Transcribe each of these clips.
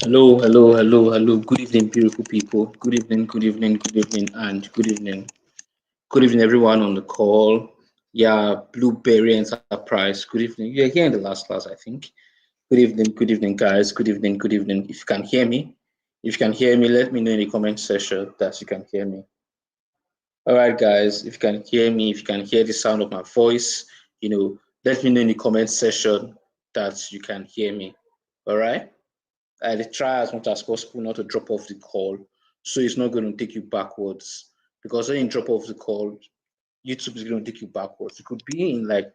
Hello, hello, hello, hello. Good evening, beautiful people. Good evening, good evening, good evening, and good evening. Good evening, everyone on the call. Yeah, Blueberry Enterprise. Good evening. You're here in the last class, I think. Good evening, guys. Good evening, good evening. If you can hear me, let me know in the comment section that you can hear me. All right, guys. If you can hear me, if you can hear the sound of my voice, let me know in the comment section that you can hear me. All right. I try as much as possible not to drop off the call, so it's not going to take you backwards. Because when you drop off the call, YouTube is going to take you backwards. It could be in like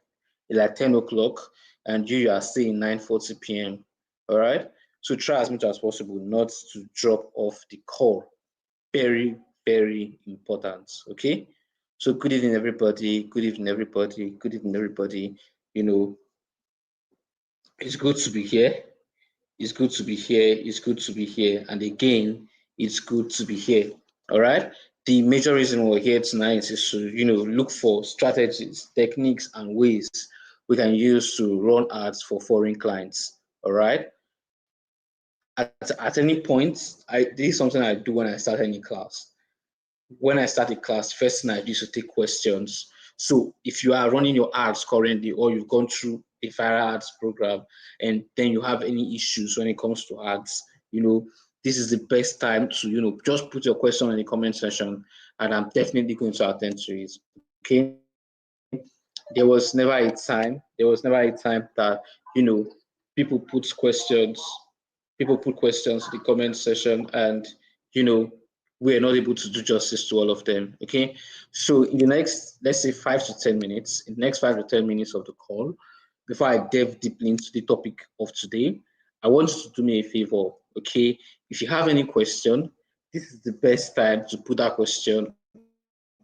10 o'clock, and you are still in 9:40 p.m. All right. So try as much as possible not to drop off the call. Very, very important. Okay. So good evening, everybody. Good evening, everybody. Good evening, everybody. You know, it's good to be here. It's good to be here. It's good to be here. And again, it's good to be here. All right. The major reason we're here tonight is to, look for strategies, techniques, and ways we can use to run ads for foreign clients. All right. At any point, this is something I do when I start any class. When I start a class, first thing I do is to take questions. So if you are running your ads currently, or you've gone through a viral ads program, and then you have any issues when it comes to ads, this is the best time to, just put your question in the comment section, and I'm definitely going to attend to it. Okay. There was never a time that, people put questions, in the comment section, and, we're not able to do justice to all of them. Okay. So in the next, let's say 5 to 10 minutes, in the next 5 to 10 minutes of the call, before I delve deeply into the topic of today, I want you to do me a favor. Okay. If you have any question, this is the best time to put that question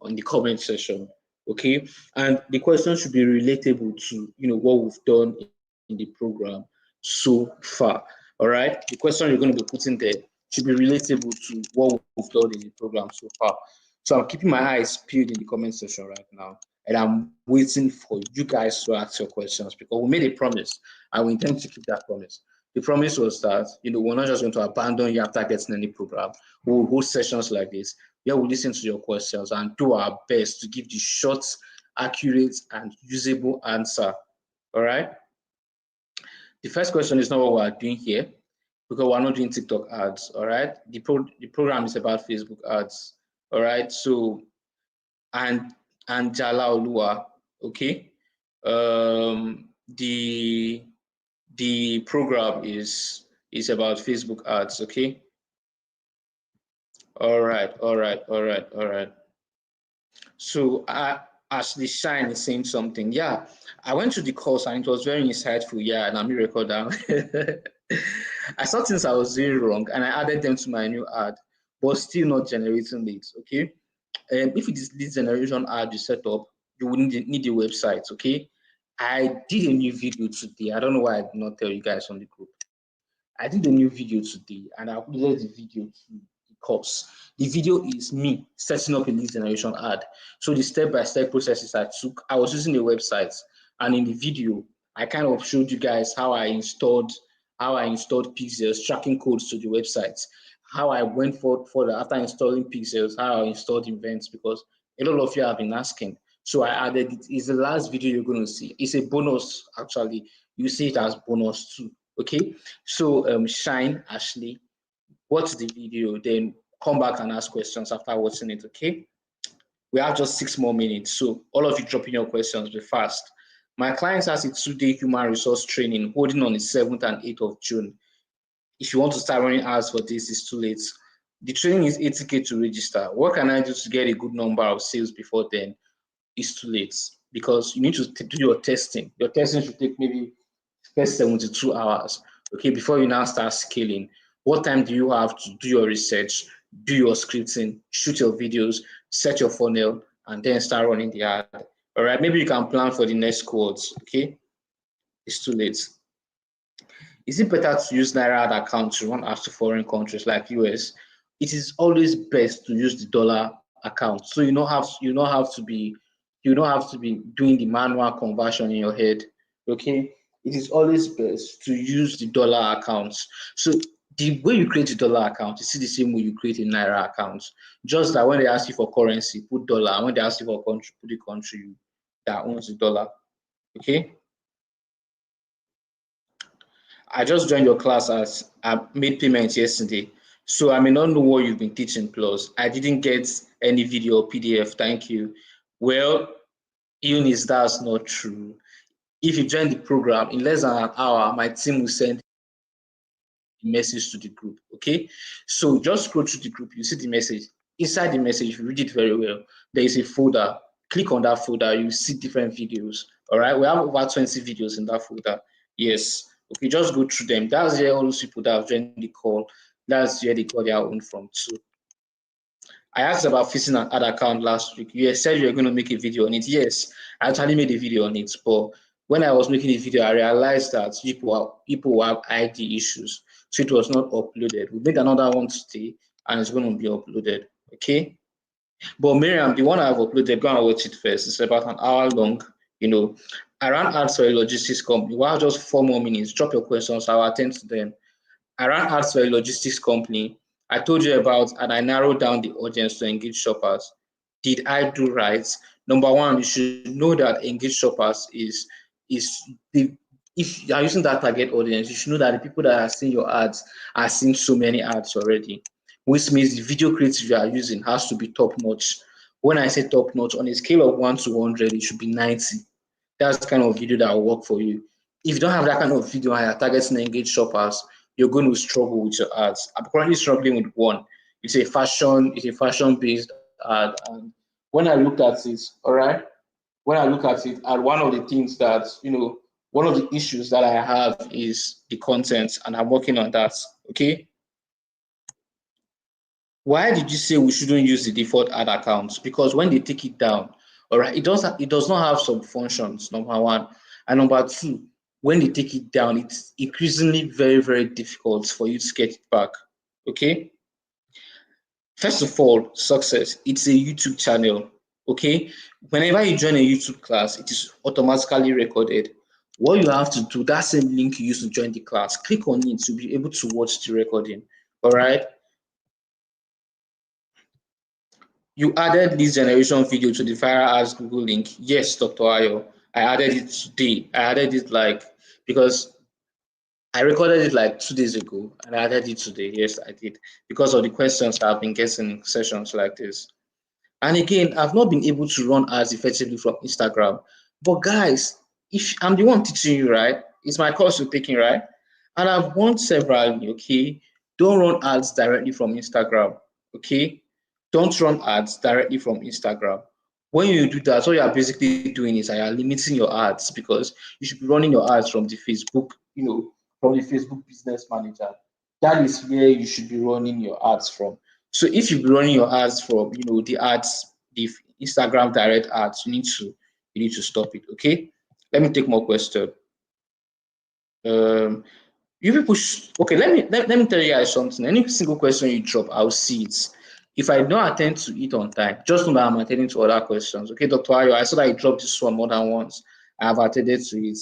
on the comment section. Okay. And the question should be relatable to, what we've done in the program so far. All right. The question you're going to be putting there should be relatable to what we've done in the program so far. So I'm keeping my eyes peeled in the comment section right now, and I'm waiting for you guys to ask your questions, because we made a promise and we intend to keep that promise. The promise was that, we're not just going to abandon you after getting any program. We'll hold sessions like this where we'll listen to your questions and do our best to give the short, accurate, and usable answer. All right. The first question is not what we're doing here, because we're not doing TikTok ads. All right. The program is about Facebook ads. All right. So, and Jala Olua. Okay. The program is about Facebook ads. Okay. All right. All right. All right. All right. So as the shine is saying something, yeah, I went to the course and it was very insightful. Yeah, and I'm record down. I saw things I was doing wrong and I added them to my new ad, but still not generating leads. Okay, if it is lead generation ad you set up, you will need a website. Okay, I did a new video today. I don't know why I did not tell you guys on the group. I did a new video today and I uploaded the video to the course. The video is me setting up a lead generation ad. So the step-by-step processes I took, I was using a website, and in the video, I kind of showed you guys how I installed pixels, tracking codes to the website, how I went further after installing pixels, how I installed events, because a lot of you have been asking. So I added it. It's the last video you're going to see. It's a bonus, actually. You see it as bonus too. Okay. So Shine, Ashley, watch the video, then come back and ask questions after watching it. Okay. We have just 6 more minutes. So all of you dropping your questions, be fast. My client has a 2-day human resource training holding on the 7th and 8th of June. If you want to start running ads for this, it's too late. The training is 80K to register. What can I do to get a good number of sales before then? It's too late, because you need to do your testing. Your testing should take maybe first 72 hours, okay, before you now start scaling. What time do you have to do your research, do your scripting, shoot your videos, set your funnel, and then start running the ad? All right, maybe you can plan for the next quarters, okay? It's too late. Is it better to use Naira ad account to run ads to foreign countries like US? It is always best to use the dollar account. So you don't have to be doing the manual conversion in your head. Okay. It is always best to use the dollar accounts. So the way you create a dollar account, you see the same way you create a Naira account. Just that when they ask you for currency, put dollar. And when they ask you for country, put the country that owns the dollar. Okay. I just joined your class as I made payment yesterday. So I may not know what you've been teaching, plus I didn't get any video or PDF. Thank you. Well, Eunice, that's not true. If you join the program, in less than an hour, my team will send a message to the group. Okay. So just scroll through the group, you see the message. Inside the message, if you read it very well, there is a folder. Click on that folder, you see different videos. All right. We have over 20 videos in that folder. Yes. Okay, just go through them. That's where all those people that have joined the call, that's where they got their own from too. I asked about fixing an ad account last week. You said you were going to make a video on it. Yes, I actually made a video on it, but when I was making the video, I realized that people have ID issues, so it was not uploaded. We made another one today, and it's going to be uploaded. Okay. But Miriam, the one I've uploaded, go and watch it first. It's about an hour long. You know, I ran ads for a logistics company. Wow, just 4 more minutes. Drop your questions. I'll attend to them. I ran ads for a logistics company. I told you about, and I narrowed down the audience to engage shoppers. Did I do right? Number one, you should know that engage shoppers is the if you are using that target audience, you should know that the people that are seeing your ads are seeing so many ads already, which means the video creative you are using has to be top notch. When I say top notch, on a scale of 1 to 100, it should be 90. That's the kind of video that will work for you. If you don't have that kind of video and you're targeting engaged shoppers, you're going to struggle with your ads. I'm currently struggling with one. It's a fashion-based ad. And when I looked at it, all right, when I look at it, and one of the things that, one of the issues that I have is the content, and I'm working on that. Okay. Why did you say we shouldn't use the default ad account? Because when they take it down, all right, it does not have some functions, number one. And number two, when they take it down, it's increasingly very, very difficult for you to get it back. Okay. First of all, success, it's a YouTube channel. Okay. Whenever you join a YouTube class, it is automatically recorded. What you have to do, that same link you used to join the class, click on it to be able to watch the recording. All right. You added lead generation video to the viral ads Google link. Yes, Dr. Ayo. I added it today. I added it because I recorded it like 2 days ago and I added it today. Yes, I did. Because of the questions I've been getting in sessions like this. And again, I've not been able to run ads effectively from Instagram. But guys, if I'm the one teaching you, right? It's my course you're taking, right? And I've won several, okay? Don't run ads directly from Instagram, okay? Don't run ads directly from Instagram. When you do that, what you're basically doing is you're limiting your ads, because you should be running your ads from the Facebook, from the Facebook Business Manager. That is where you should be running your ads from. So if you be running your ads from, the ads, the Instagram direct ads, you need to stop it. Okay. Let me take more question. You people, okay. Let me tell you guys something. Any single question you drop, I'll see it. If I don't attend to it on time, just know that I'm attending to other questions. Okay, Dr. Ayo, I saw that you dropped this one more than once. I have attended to it.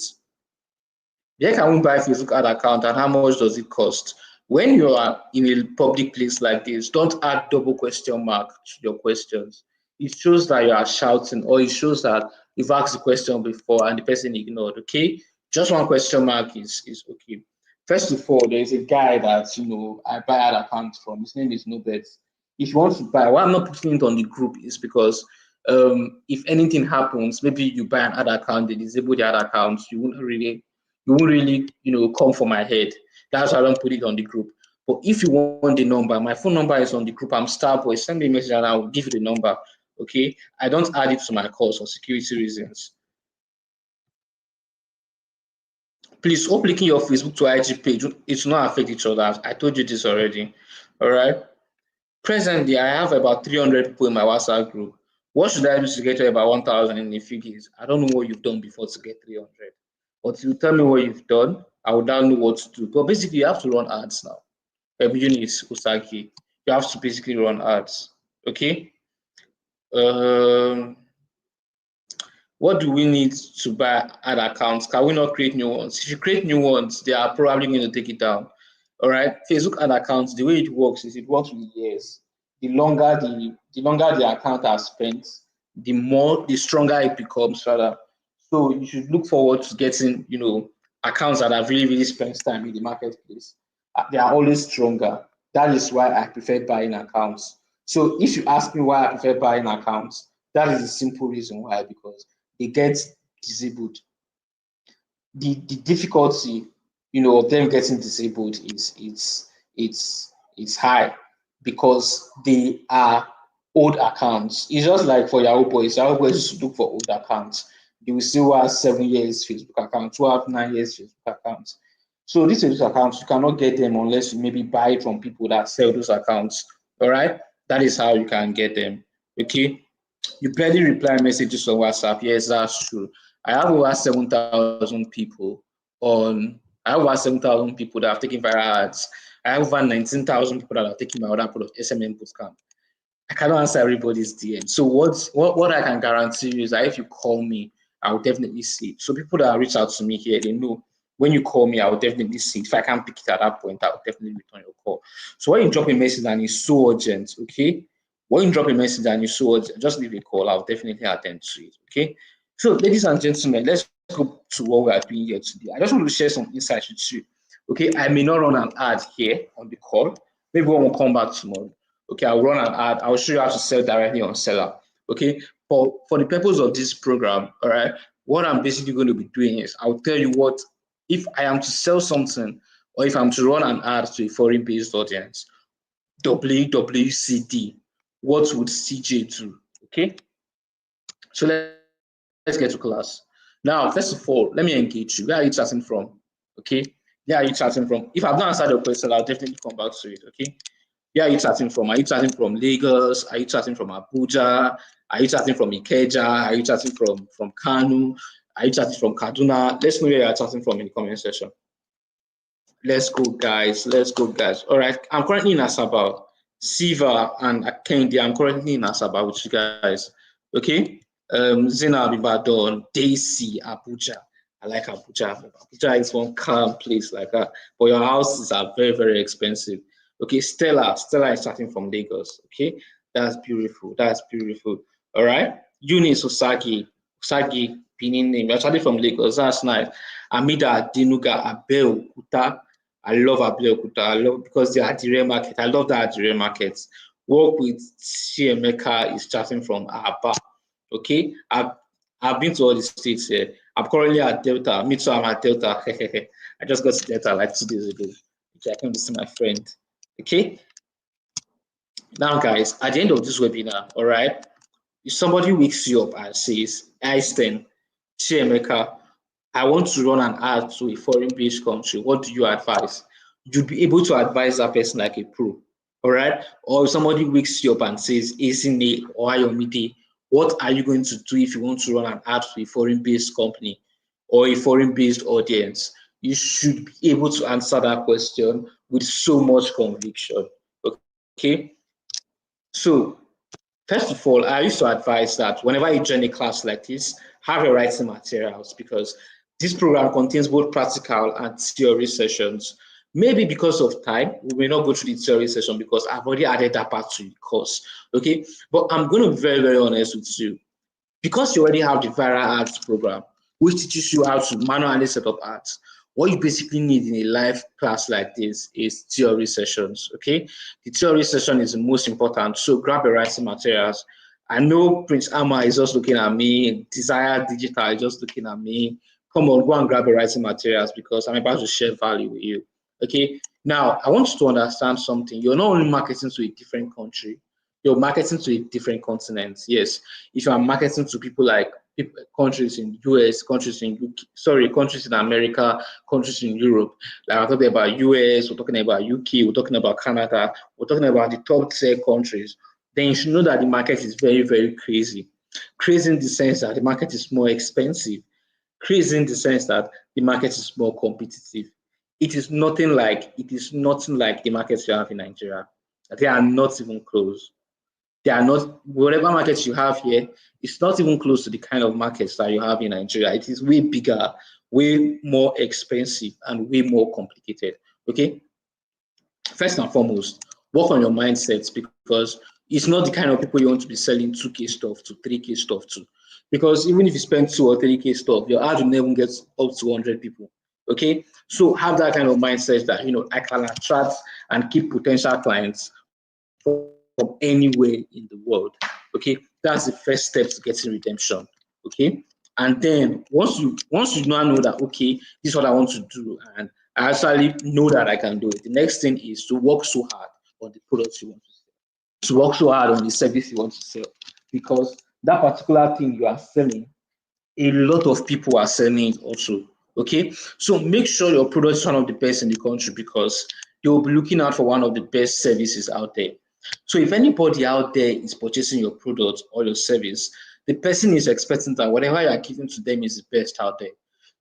Where can we buy Facebook ad account and how much does it cost? When you are in a public place like this, don't add double question mark to your questions. It shows that you are shouting, or it shows that you've asked the question before and the person ignored. Okay, just one question mark is okay. First of all, there is a guy that I buy ad account from. His name is Nobet. If you want to buy, why I'm not putting it on the group is because if anything happens, maybe you buy an ad account, they disable the ad account, you won't really, come for my head. That's why I don't put it on the group. But if you want the number, my phone number is on the group. I'm Starboy. Send me a message and I'll give you the number. Okay. I don't add it to my course for security reasons. Please stop linking your Facebook to IG page. It will not affect each other. I told you this already. All right. Presently, I have about 300 people in my WhatsApp group. What should I do to get to about 1,000 in a few days? I don't know what you've done before to get 300. But you tell me what you've done, I will now know what to do. But basically, you have to run ads now. Eunice Osaki, you have to basically run ads. Okay. What do we need to buy ad accounts? Can we not create new ones? If you create new ones, they are probably going to take it down. All right, Facebook ad accounts, the way it works is it works with years. The longer the account has spent, the stronger it becomes, rather. So you should look forward to getting, accounts that have really, really spent time in the marketplace. They are always stronger. That is why I prefer buying accounts. So if you ask me why I prefer buying accounts, that is the simple reason why, because they get disabled. The difficulty, of them getting disabled it's high, because they are old accounts. It's just like for Yahoo boys. Yahoo boys look for old accounts. They will still have 7 years Facebook accounts, who have 9 years Facebook accounts. So these Facebook accounts, you cannot get them unless you maybe buy it from people that sell those accounts. All right, that is how you can get them. Okay, you barely reply messages on WhatsApp. Yes, that's true. I have over 7,000 people on. I have over 7,000 people that have taken viral ads. I have over 19,000 people that have taken my other product, SMM Bootcamp. I cannot answer everybody's DM. So what I can guarantee you is that if you call me, I will definitely see it. So people that reach out to me here, they know when you call me, I will definitely see it. If I can't pick it at that point, I will definitely return your call. So when you drop a message and it's so urgent, okay? When you drop a message and it's so urgent, just leave a call. I'll definitely attend to it, okay? So ladies and gentlemen, let's go to what we are doing here today. I just want to share some insights with you. Okay, I may not run an ad here on the call. Maybe when we'll come back tomorrow. Okay, I'll run an ad. I'll show you how to sell directly on Seller. Okay, for the purpose of this program, all right, what I'm basically going to be doing is I'll tell you what, if I am to sell something, or if I'm to run an ad to a foreign-based audience, WWCD, what would CJ do? Okay, so let's get to class. Now, first of all, let me engage you. Where are you chatting from? Okay, where are you chatting from? If I've not answered your question, I'll definitely come back to it. Okay, where are you chatting from? Are you chatting from Lagos? Are you chatting from Abuja? Are you chatting from Ikeja? Are you chatting from Kanu? Are you chatting from Kaduna? Let's know where you're chatting from in the comment section. Let's go, guys. Let's go, guys. All right, I'm currently in Asaba. Siva and Kendi, I'm currently in Asaba with you guys. Okay, Zina Ibadan, Daisy, Abuja. I like Abuja. Abuja is one calm place like that, but your houses are very, very expensive. Okay, Stella is starting from Lagos. Okay, that's beautiful. That's beautiful. All right, Eunice Osagi, Benin name. You're starting from Lagos. That's nice. Amida Dinuga Abeokuta. I love Abeokuta. I love because they are Adire market. I love that Adire market. Work with Chiemeka is starting from Aba. Okay, I've been to all the states here. I'm currently at Delta. Me too, I'm at Delta. I just got to Delta like 2 days ago. Okay, I came to see my friend. Okay. Now, guys, at the end of this webinar, all right, if somebody wakes you up and says, Einstein, Chiemeka, I want to run an ad to a foreign-based country, what do you advise? You'd be able to advise that person like a pro, all right? Or if somebody wakes you up and says, Isine or Ayomide, what are you going to do if you want to run an ad to a foreign-based company or a foreign-based audience? You should be able to answer that question with so much conviction, okay? So first of all, I used to advise that whenever you join a class like this, have your writing materials, because this program contains both practical and theory sessions. Maybe because of time, we may not go through the theory session because I've already added that part to the course, okay? But I'm going to be very, very honest with you. Because you already have the viral ads program, which teaches you how to manually set up ads, what you basically need in a live class like this is theory sessions, okay? The theory session is the most important, so grab your writing materials. I know Prince Amma is just looking at me, Desire Digital is just looking at me. Come on, go and grab your writing materials because I'm about to share value with you, okay? Now, I want you to understand something. You're not only marketing to a different country, you're marketing to a different continent. Yes, if you are marketing to people like countries in US, countries in UK, countries in America, countries in Europe, like we're talking about US, we're talking about UK, we're talking about Canada, we're talking about the top tier countries, then you should know that the market is very, very crazy. Crazy in the sense that the market is more expensive. Crazy in the sense that the market is more competitive. It is nothing like the markets you have in Nigeria. They are not even close. They are not, whatever markets you have here, it's not even close to the kind of markets that you have in Nigeria. It is way bigger, way more expensive, and way more complicated. Okay. first and foremost, work on your mindset, because it's not the kind of people you want to be selling 2K stuff to, 3K stuff to. Because even if you spend 2 or 3K stuff, your ad will never get up to 100 people. Okay, so have that kind of mindset that I can attract and keep potential clients from anywhere in the world. Okay, that's the first step to getting redemption. Okay, and then once you now know that, okay, this is what I want to do, and I actually know that I can do it. The next thing is to work so hard on the products you want to sell, to work so hard on the service you want to sell, because that particular thing you are selling, a lot of people are selling it also. Okay, so make sure your product is one of the best in the country, because they will be looking out for one of the best services out there. So if anybody out there is purchasing your product or your service, the person is expecting that whatever you are giving to them is the best out there.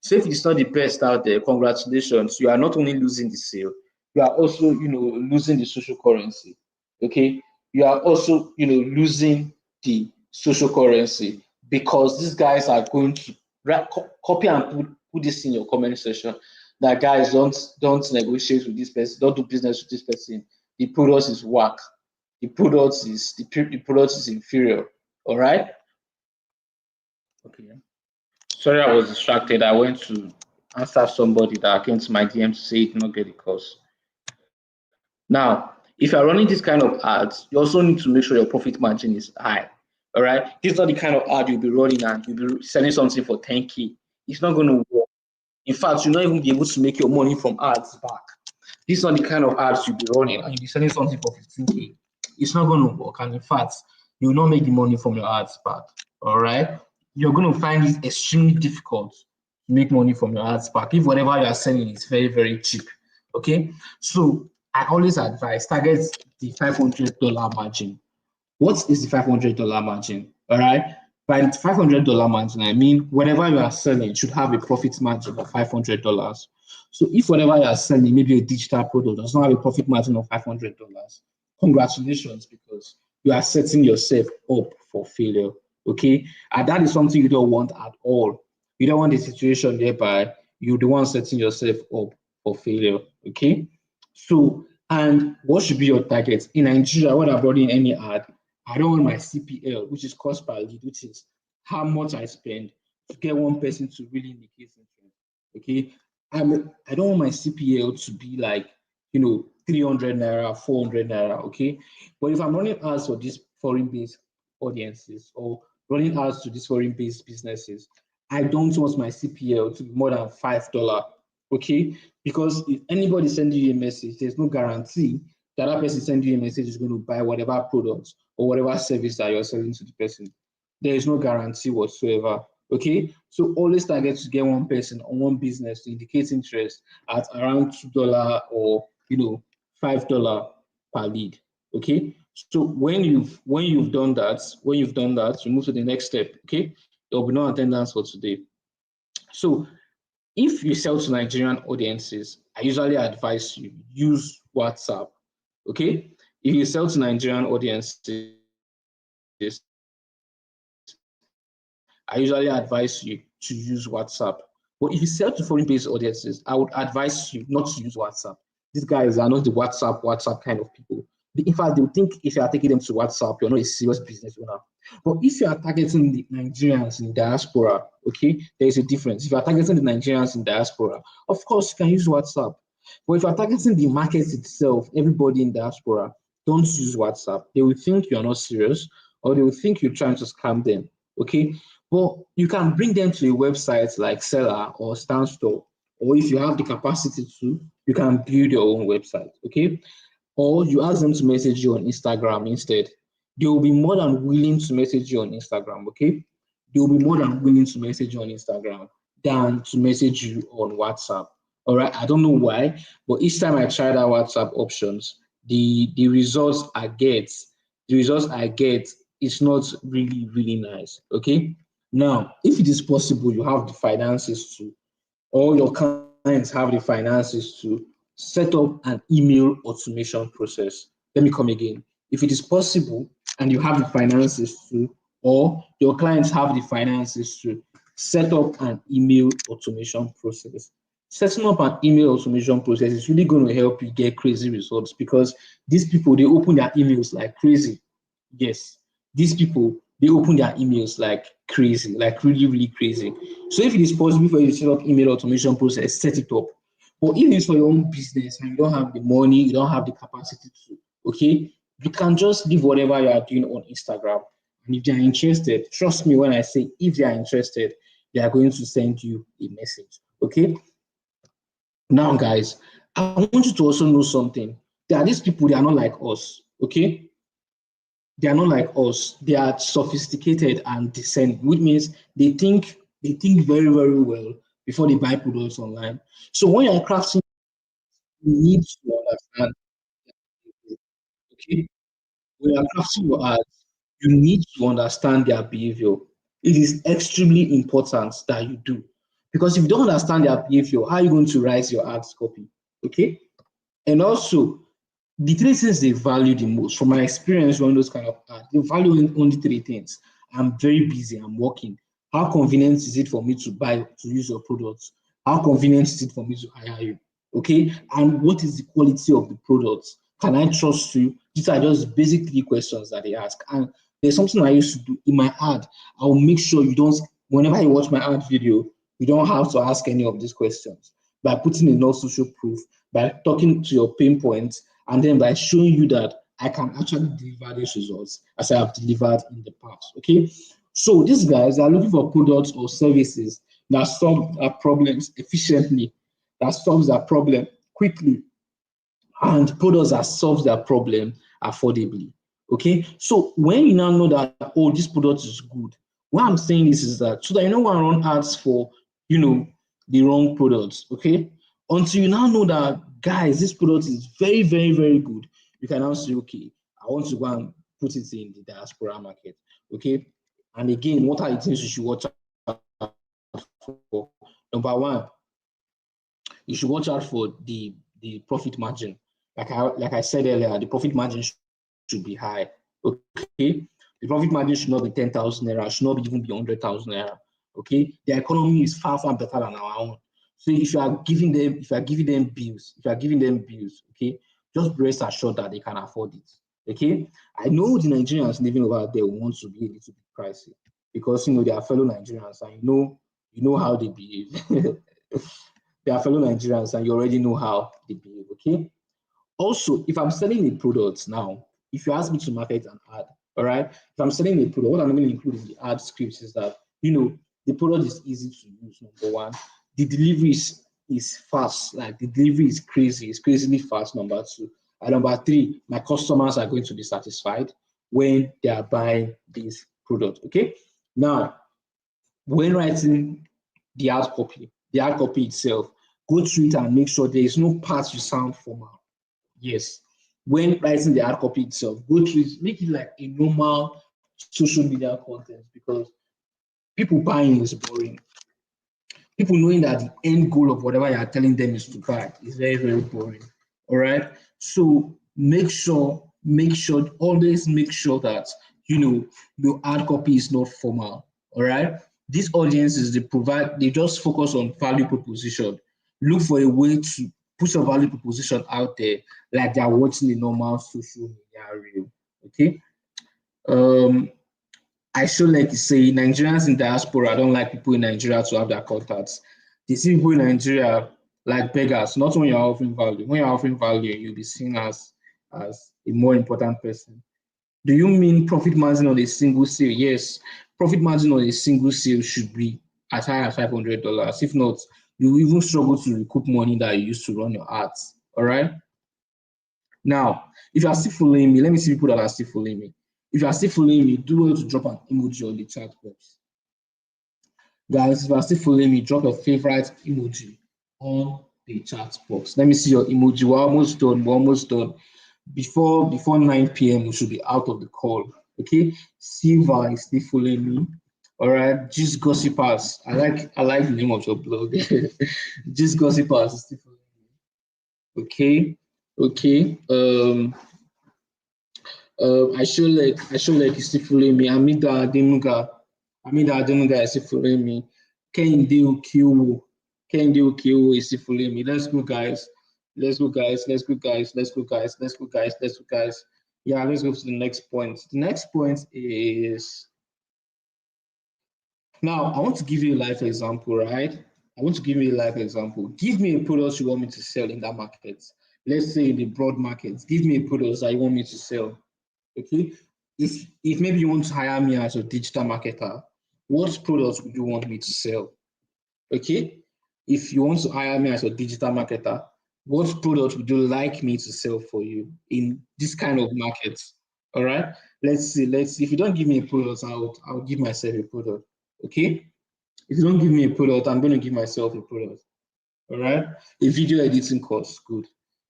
So if it's not the best out there, congratulations, you are not only losing the sale, you are also losing the social currency. Okay, you are also losing the social currency, because these guys are going to copy and put this in your comment section, that guys, don't negotiate with this person, don't do business with this person, the product is whack, the product is inferior. All right. Okay, sorry, I was distracted. I went to answer somebody that came to my DM to say it not get the course. Now, if you're running this kind of ads, you also need to make sure your profit margin is high. All right. This is not the kind of ad you'll be running and you'll be selling something for 10K. It's not going to work. In fact, you'll not even be able to make your money from ads back. This is not the kind of ads you'll be running and you'll be selling something for 15K. It's not going to work. And in fact, you will not make the money from your ads back. All right. You're going to find it extremely difficult to make money from your ads back if whatever you are selling is very, very cheap. Okay. So I always advise target the $500 margin. What is the $500 margin? All right. By the $500 margin, I mean whatever you are selling should have a profit margin of $500. So if whatever you are selling, maybe a digital product, does not have a profit margin of $500, congratulations, because you are setting yourself up for failure. Okay, and that is something you don't want at all. You don't want a situation whereby you're the one setting yourself up for failure. Okay, so and what should be your target in Nigeria? When I brought in any ad, I don't want my CPL, which is cost per lead, which is how much I spend to get one person to really indicate interest. Okay, I don't want my CPL to be like 300 naira, 400 naira. Okay, but if I'm running ads for these foreign-based audiences or running ads to these foreign-based businesses, I don't want my CPL to be more than $5. Okay, because if anybody sends you a message, there's no guarantee that that person sending you a message is going to buy whatever product or whatever service that you're selling to the person. There is no guarantee whatsoever. Okay, so always target to get one person or one business to indicate interest at around $2 or $5 per lead. Okay, so when you've done that, you move to the next step. Okay, there will be no attendance for today. So if you sell to Nigerian audiences, I usually advise you use WhatsApp. Okay, if you sell to Nigerian audiences, I usually advise you to use WhatsApp. But if you sell to foreign-based audiences, I would advise you not to use WhatsApp. These guys are not the WhatsApp kind of people. In fact, they would think if you are taking them to WhatsApp, you're not a serious business owner. But if you are targeting the Nigerians in diaspora, okay, there is a difference. If you are targeting the Nigerians in diaspora, of course, you can use WhatsApp. But if you are targeting the market itself, everybody in diaspora, don't use WhatsApp. They will think you are not serious, or they will think you're trying to scam them, okay? But you can bring them to a website like Seller or Standstore, or if you have the capacity to, you can build your own website, okay? Or you ask them to message you on Instagram instead. They will be more than willing to message you on Instagram, okay? They will be more than willing to message you on Instagram than to message you on WhatsApp. All right, I don't know why, but each time I try that WhatsApp options, the results I get, is not really, really nice, okay? Now, if it is possible, you have the finances to, or your clients have the finances to set up an email automation process. Let me come again. If it is possible and you have the finances to, or your clients have the finances to set up an email automation process, setting up an email automation process is really going to help you get crazy results, because these people, they open their emails like crazy. Yes, these people, they open their emails like crazy, like really, really crazy. So if it is possible for you to set up email automation process, set it up. But if it's for your own business and you don't have the money, you don't have the capacity to, okay, you can just leave whatever you are doing on Instagram. And if they are interested, trust me when I say if they are interested, they are going to send you a message. Okay. Now, guys, I want you to also know something. There are these people, they are not like us. Okay. They are not like us. They are sophisticated and discerning, which means they think very, very well before they buy products online. So when you're crafting, you need to understand, okay, when you're crafting your ads, you need to understand their behavior. It is extremely important that you do. Because if you don't understand their behavior, how are you going to write your ads copy? Okay. And also, the three things they value the most, from my experience running those kind of ads, they value only three things. I'm very busy, I'm working. How convenient is it for me to buy, to use your products? How convenient is it for me to hire you? Okay. And what is the quality of the products? Can I trust you? These are just basic three questions that they ask. And there's something I used to do in my ad. I will make sure you don't, whenever you watch my ad video, you don't have to ask any of these questions. By putting enough social proof, by talking to your pain points, and then by showing you that I can actually deliver these results as I have delivered in the past. Okay. So these guys are looking for products or services that solve their problems efficiently, that solves their problem quickly, and products that solves their problem affordably. Okay. So when you now know that, oh, this product is good, what I'm saying is that so that you don't want to run ads for, the wrong products. Okay. Until you now know that, guys, this product is very, very, very good, you can now say, okay, I want to go and put it in the diaspora market. Okay. And again, what are the things you should watch out for? Number one, you should watch out for the profit margin. Like I said earlier, the profit margin should be high. Okay, the profit margin should not be 10,000 naira, should not even be 100,000 naira. Okay, the economy is far, far better than our own. So if you are giving them bills, okay, just rest assured that they can afford it. Okay, I know the Nigerians living over there want to be a little bit pricey, because they are fellow Nigerians, and you know how they behave. They are fellow Nigerians, and you already know how they behave. Okay. Also, if I'm selling a product now, if you ask me to market an ad, all right, if I'm selling a product, what I'm going to include in the ad scripts is that, the product is easy to use, number one. The delivery is fast, like the delivery is crazy, it's crazily fast, number two. And number three, my customers are going to be satisfied when they are buying this product. Okay. Now, when writing the ad copy itself, go through it and make sure there is no part you sound formal. Yes. When writing the ad copy itself, go through it, make it like a normal social media content, because people buying is boring. People knowing that the end goal of whatever you are telling them is to buy is very, very boring. All right. So always make sure that your ad copy is not formal. All right. These audiences, they just focus on value proposition. Look for a way to put your value proposition out there like they are watching a normal social media reel. Okay. Um, I should like to say Nigerians in diaspora don't like people in Nigeria to have their contacts. They see people in Nigeria like beggars, not when you're offering value. When you're offering value, you'll be seen as a more important person. Do you mean profit margin on a single sale? Yes, profit margin on a single sale should be as high as $500. If not, you even struggle to recoup money that you used to run your ads. All right. Now, if you are still following me, let me see people that are still following me. If you are still following me, do well to drop an emoji on the chat box. Guys, if you are still following me, drop your favorite emoji on the chat box. Let me see your emoji. We're almost done. We're almost done. Before 9 p.m., we should be out of the call. Okay. Silva is still following me. All right. Just Gossipers. I like the name of your blog. Just Gossipers is still following me. Okay. Okay. I should like is still following me. Amida Adenuga is still following me. Kehinde Okiowo Kendi Okio is following me. Let's go, guys. Let's go, guys. Let's go, guys. Let's go, guys. Let's go, guys. Let's go, guys. Yeah, let's go to the next point. The next point is now I want to give you a live example, right? I want to give you a live example. Give me a product you want me to sell in that market. Let's say in the broad market. Give me a product that you want me to sell. Okay. If maybe you want to hire me as a digital marketer, what products would you want me to sell? Okay. If you want to hire me as a digital marketer, what product would you like me to sell for you in this kind of market? All right. Let's see. Let's see. If you don't give me a product, I'll give myself a product. Okay. If you don't give me a product, I'm going to give myself a product. All right. A video editing course. Good.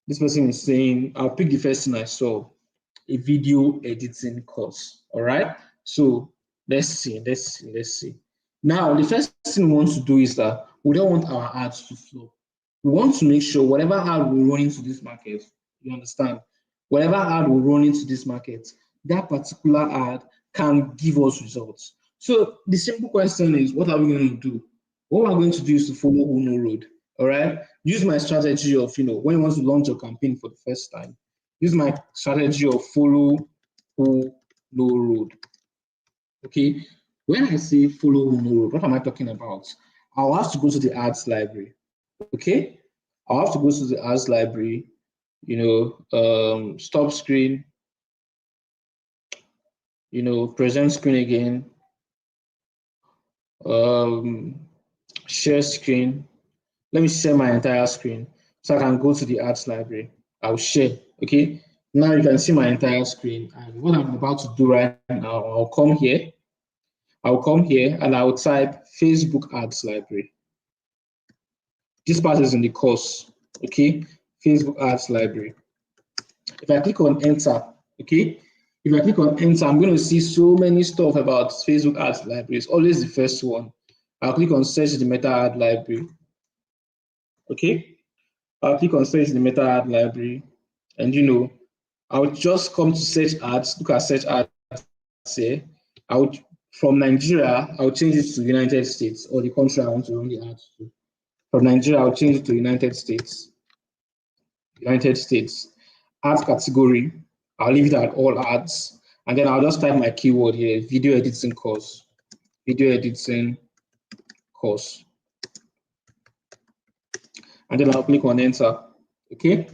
This person is saying, I'll pick the first thing I saw, a video editing course. All right. So let's see. Now, the first thing we want to do is that we don't want our ads to flow. We want to make sure whatever ad we run into this market, you understand, whatever ad we run into this market, that particular ad can give us results. So the simple question is, what are we going to do? What we're going to do is to follow who no road. All right. Use my strategy of, when you want to launch your campaign for the first time, use my strategy of follow who no road. Okay. When I say follow who no road, what am I talking about? I'll have to go to the ads library. Okay. I'll have to go to the ads library, stop screen, present screen again, share screen. Let me share my entire screen so I can go to the ads library. I'll share, okay? Now you can see my entire screen. And what I'm about to do right now, I'll come here and I'll type Facebook ads library. This part is in the course, okay? Facebook ads library. If I click on enter, okay? If I click on enter, I'm going to see so many stuff about Facebook ads library. It's always the first one. I'll click on search the meta ad library. Okay, I'll click on search the meta ad library, and I'll just come to search ads, look at search ads here. From Nigeria, I'll change it to United States or the country I want to run the ads to. From Nigeria, I'll change it to United States. United States. Ads category, I'll leave it at all ads. And then I'll just type my keyword here, video editing course. Video editing course. And then I'll click on enter. Okay.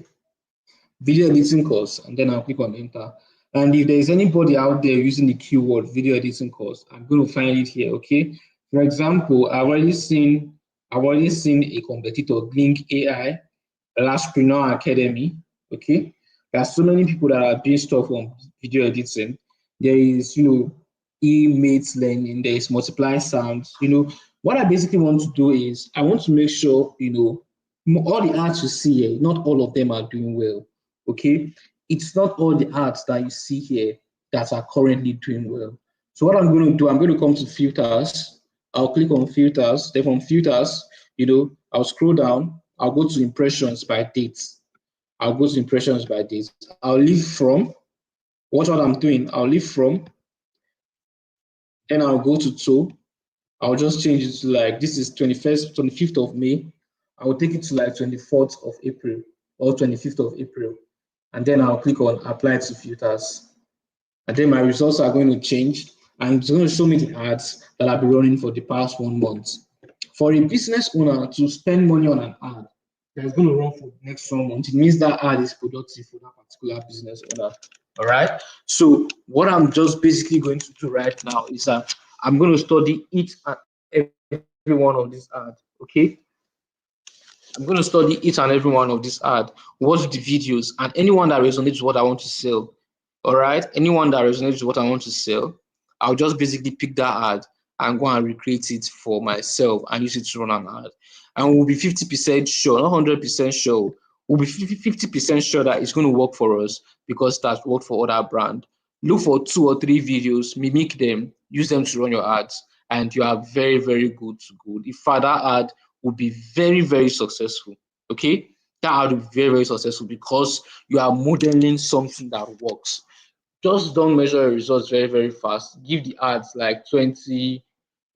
Video editing course, and then I'll click on enter. And if there's anybody out there using the keyword video editing course, I'm going to find it here. Okay. For example, I've already seen a competitor, Blink AI, Lashpreneur Academy. Okay. There are so many people that are doing stuff on video editing. There is, e-mates learning, there is multiply sounds. What I basically want to do is I want to make sure, all the ads you see here, not all of them are doing well. Okay, it's not all the ads that you see here that are currently doing well. So what I'm going to do, I'm going to come to filters. I'll click on filters. Then from filters, I'll scroll down. I'll go to impressions by dates. I'll go to impressions by dates. I'll leave from. Watch what I'm doing. I'll leave from. Then I'll go to. I'll just change it to like, this is 25th of May. I will take it to like 24th of April or 25th of April. And then I'll click on apply to filters. And then my results are going to change. And it's going to show me the ads that I've been running for the past 1 month. For a business owner to spend money on an ad that's going to run for the next 1 month, it means that ad is productive for that particular business owner. All right. So what I'm just basically going to do right now is that I'm going to study each and every one of these ads. Okay. I'm going to study each and every one of this ad, watch the videos, and anyone that resonates with what I want to sell. All right. Anyone that resonates with what I want to sell, I'll just basically pick that ad and go and recreate it for myself and use it to run an ad. And we'll be 50% sure, not 100% sure. We'll be 50% sure that it's going to work for us because that's worked for other brand. Look for 2 or 3 videos, mimic them, use them to run your ads, and you are very, very good to go. The further ad will be very, very successful. Okay, that ad will be very, very successful because you are modeling something that works. Just don't measure your results very, very fast. Give the ads like 20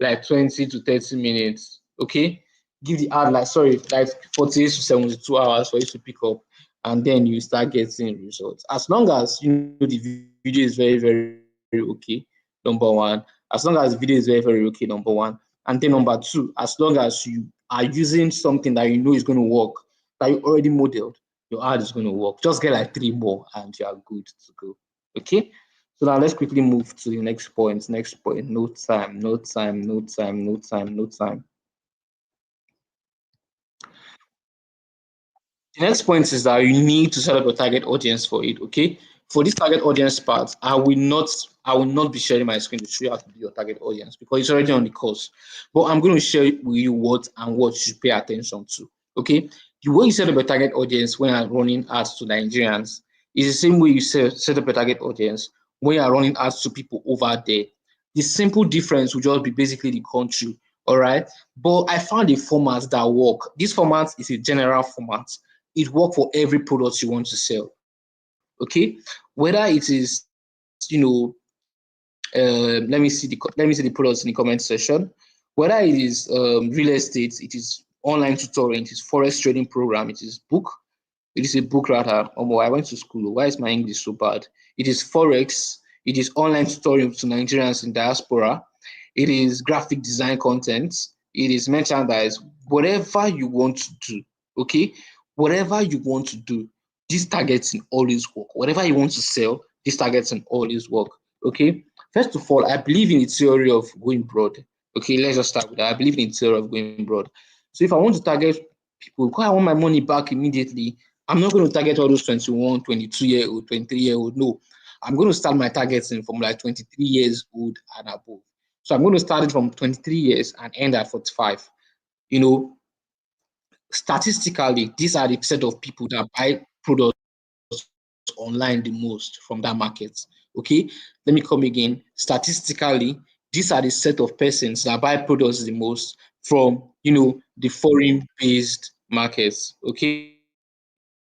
to 30 minutes. Okay, give the ad like, sorry, like 48 to 72 hours for you to pick up, and then you start getting results. As long as you know the video is very, very okay, number one. As long as the video is very, very okay, number one. And then number two, as long as you are using something that you know is going to work, that you already modeled, your ad is going to work. Just get like 3 more and you are good to go. Okay. So now let's quickly move to the next point. Next point, no time, no time, no time, no time, no time. The next point is that you need to set up a target audience for it. Okay. For this target audience part, I will not be sharing my screen to show you how to do your target audience because it's already on the course. But I'm going to share with you what and what you should pay attention to. Okay. The way you set up a target audience when you're running ads to Nigerians is the same way you set up a target audience when you're running ads to people over there. The simple difference will just be basically the country. All right. But I found a format that work. This format is a general format. It works for every product you want to sell. Okay, whether it is, let me see the products in the comment section. Whether it is real estate, it is online tutoring, it is forex trading program, it is book. It is a book rather. I went to school. Why is my English so bad? It is forex. It is online tutoring to Nigerians in diaspora. It is graphic design content. It is merchandise. Whatever you want to do, okay? Whatever you want to do, this targeting always work. Whatever you want to sell, this targeting always work, okay? First of all, I believe in the theory of going broad. Okay, let's just start with that. I believe in the theory of going broad. So if I want to target people, because I want my money back immediately, I'm not going to target all those 21, 22-year-old, 23-year-old. No, I'm going to start my targeting from like 23 years old and above. So I'm going to start it from 23 years and end at 45. You know, statistically, these are the set of people that buy products online the most from that market. Okay, let me come again. Statistically, these are the set of persons that buy products the most from the foreign-based markets. Okay,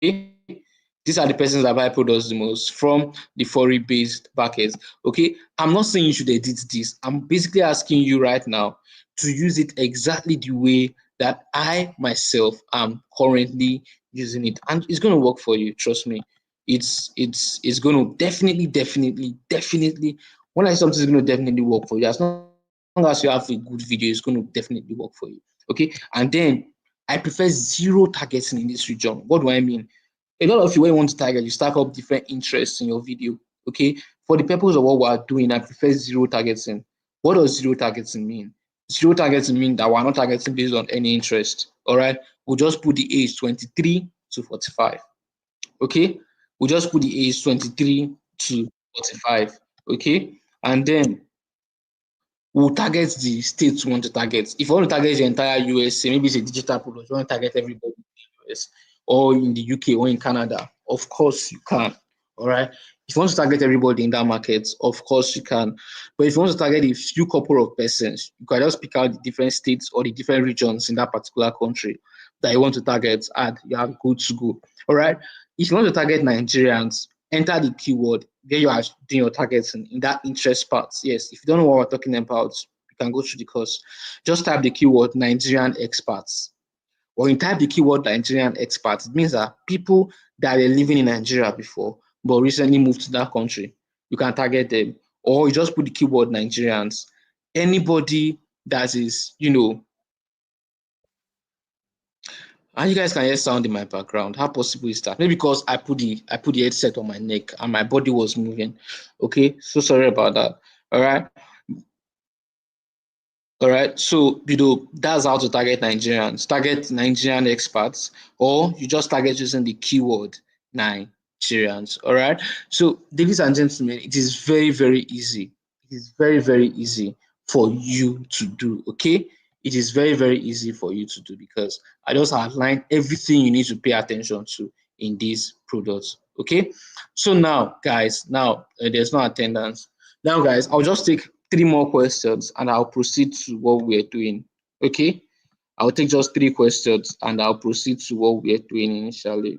these are the persons that buy products the most from the foreign-based markets. Okay, I'm not saying you should edit this. I'm basically asking you right now to use it exactly the way that I myself am currently using it, and it's going to work for you. Trust me. It's going to definitely. When I say something is going to definitely work for you, as long as you have a good video, it's going to definitely work for you. Okay, and then I prefer zero targeting in this region. What do I mean? A lot of you, when you want to target, you stack up different interests in your video. Okay, for the purpose of what we're doing, I prefer zero targeting. What does zero targeting mean? Zero targeting means that we're not targeting based on any interest. All right, we'll just put the age 23 to 45. Okay, we'll just put the age 23 to 45. Okay, and then we'll target the states we want to target. If you want to target the entire USA, maybe it's a digital product, you want to target everybody in the US or in the UK or in Canada, of course you can. All right. If you want to target everybody in that market, of course you can. But if you want to target a few couple of persons, you can just pick out the different states or the different regions in that particular country that you want to target, and you are good to go. All right. If you want to target Nigerians, enter the keyword where you are doing your targeting in that interest part. Yes, if you don't know what we're talking about, you can go through the course. Just type the keyword Nigerian expats. When you type the keyword Nigerian expats, it means that people that were living in Nigeria before but recently moved to that country, you can target them. Or you just put the keyword Nigerians. Anybody that is, and you guys can hear sound in my background. How possible is that? Maybe because I put the headset on my neck and my body was moving. Okay, so sorry about that. All right. All right, so that's how to target Nigerians. Target Nigerian expats, or you just target using the keyword Nigerians. All right. So, ladies and gentlemen, it is very, very easy. It is very, very easy for you to do. Okay, it is very, very easy for you to do because I just outlined everything you need to pay attention to in these products. Okay. So now, guys, there's no attendance. Now, guys, I'll just take 3 more questions and I'll proceed to what we're doing. Okay, I'll take just 3 questions and I'll proceed to what we're doing initially.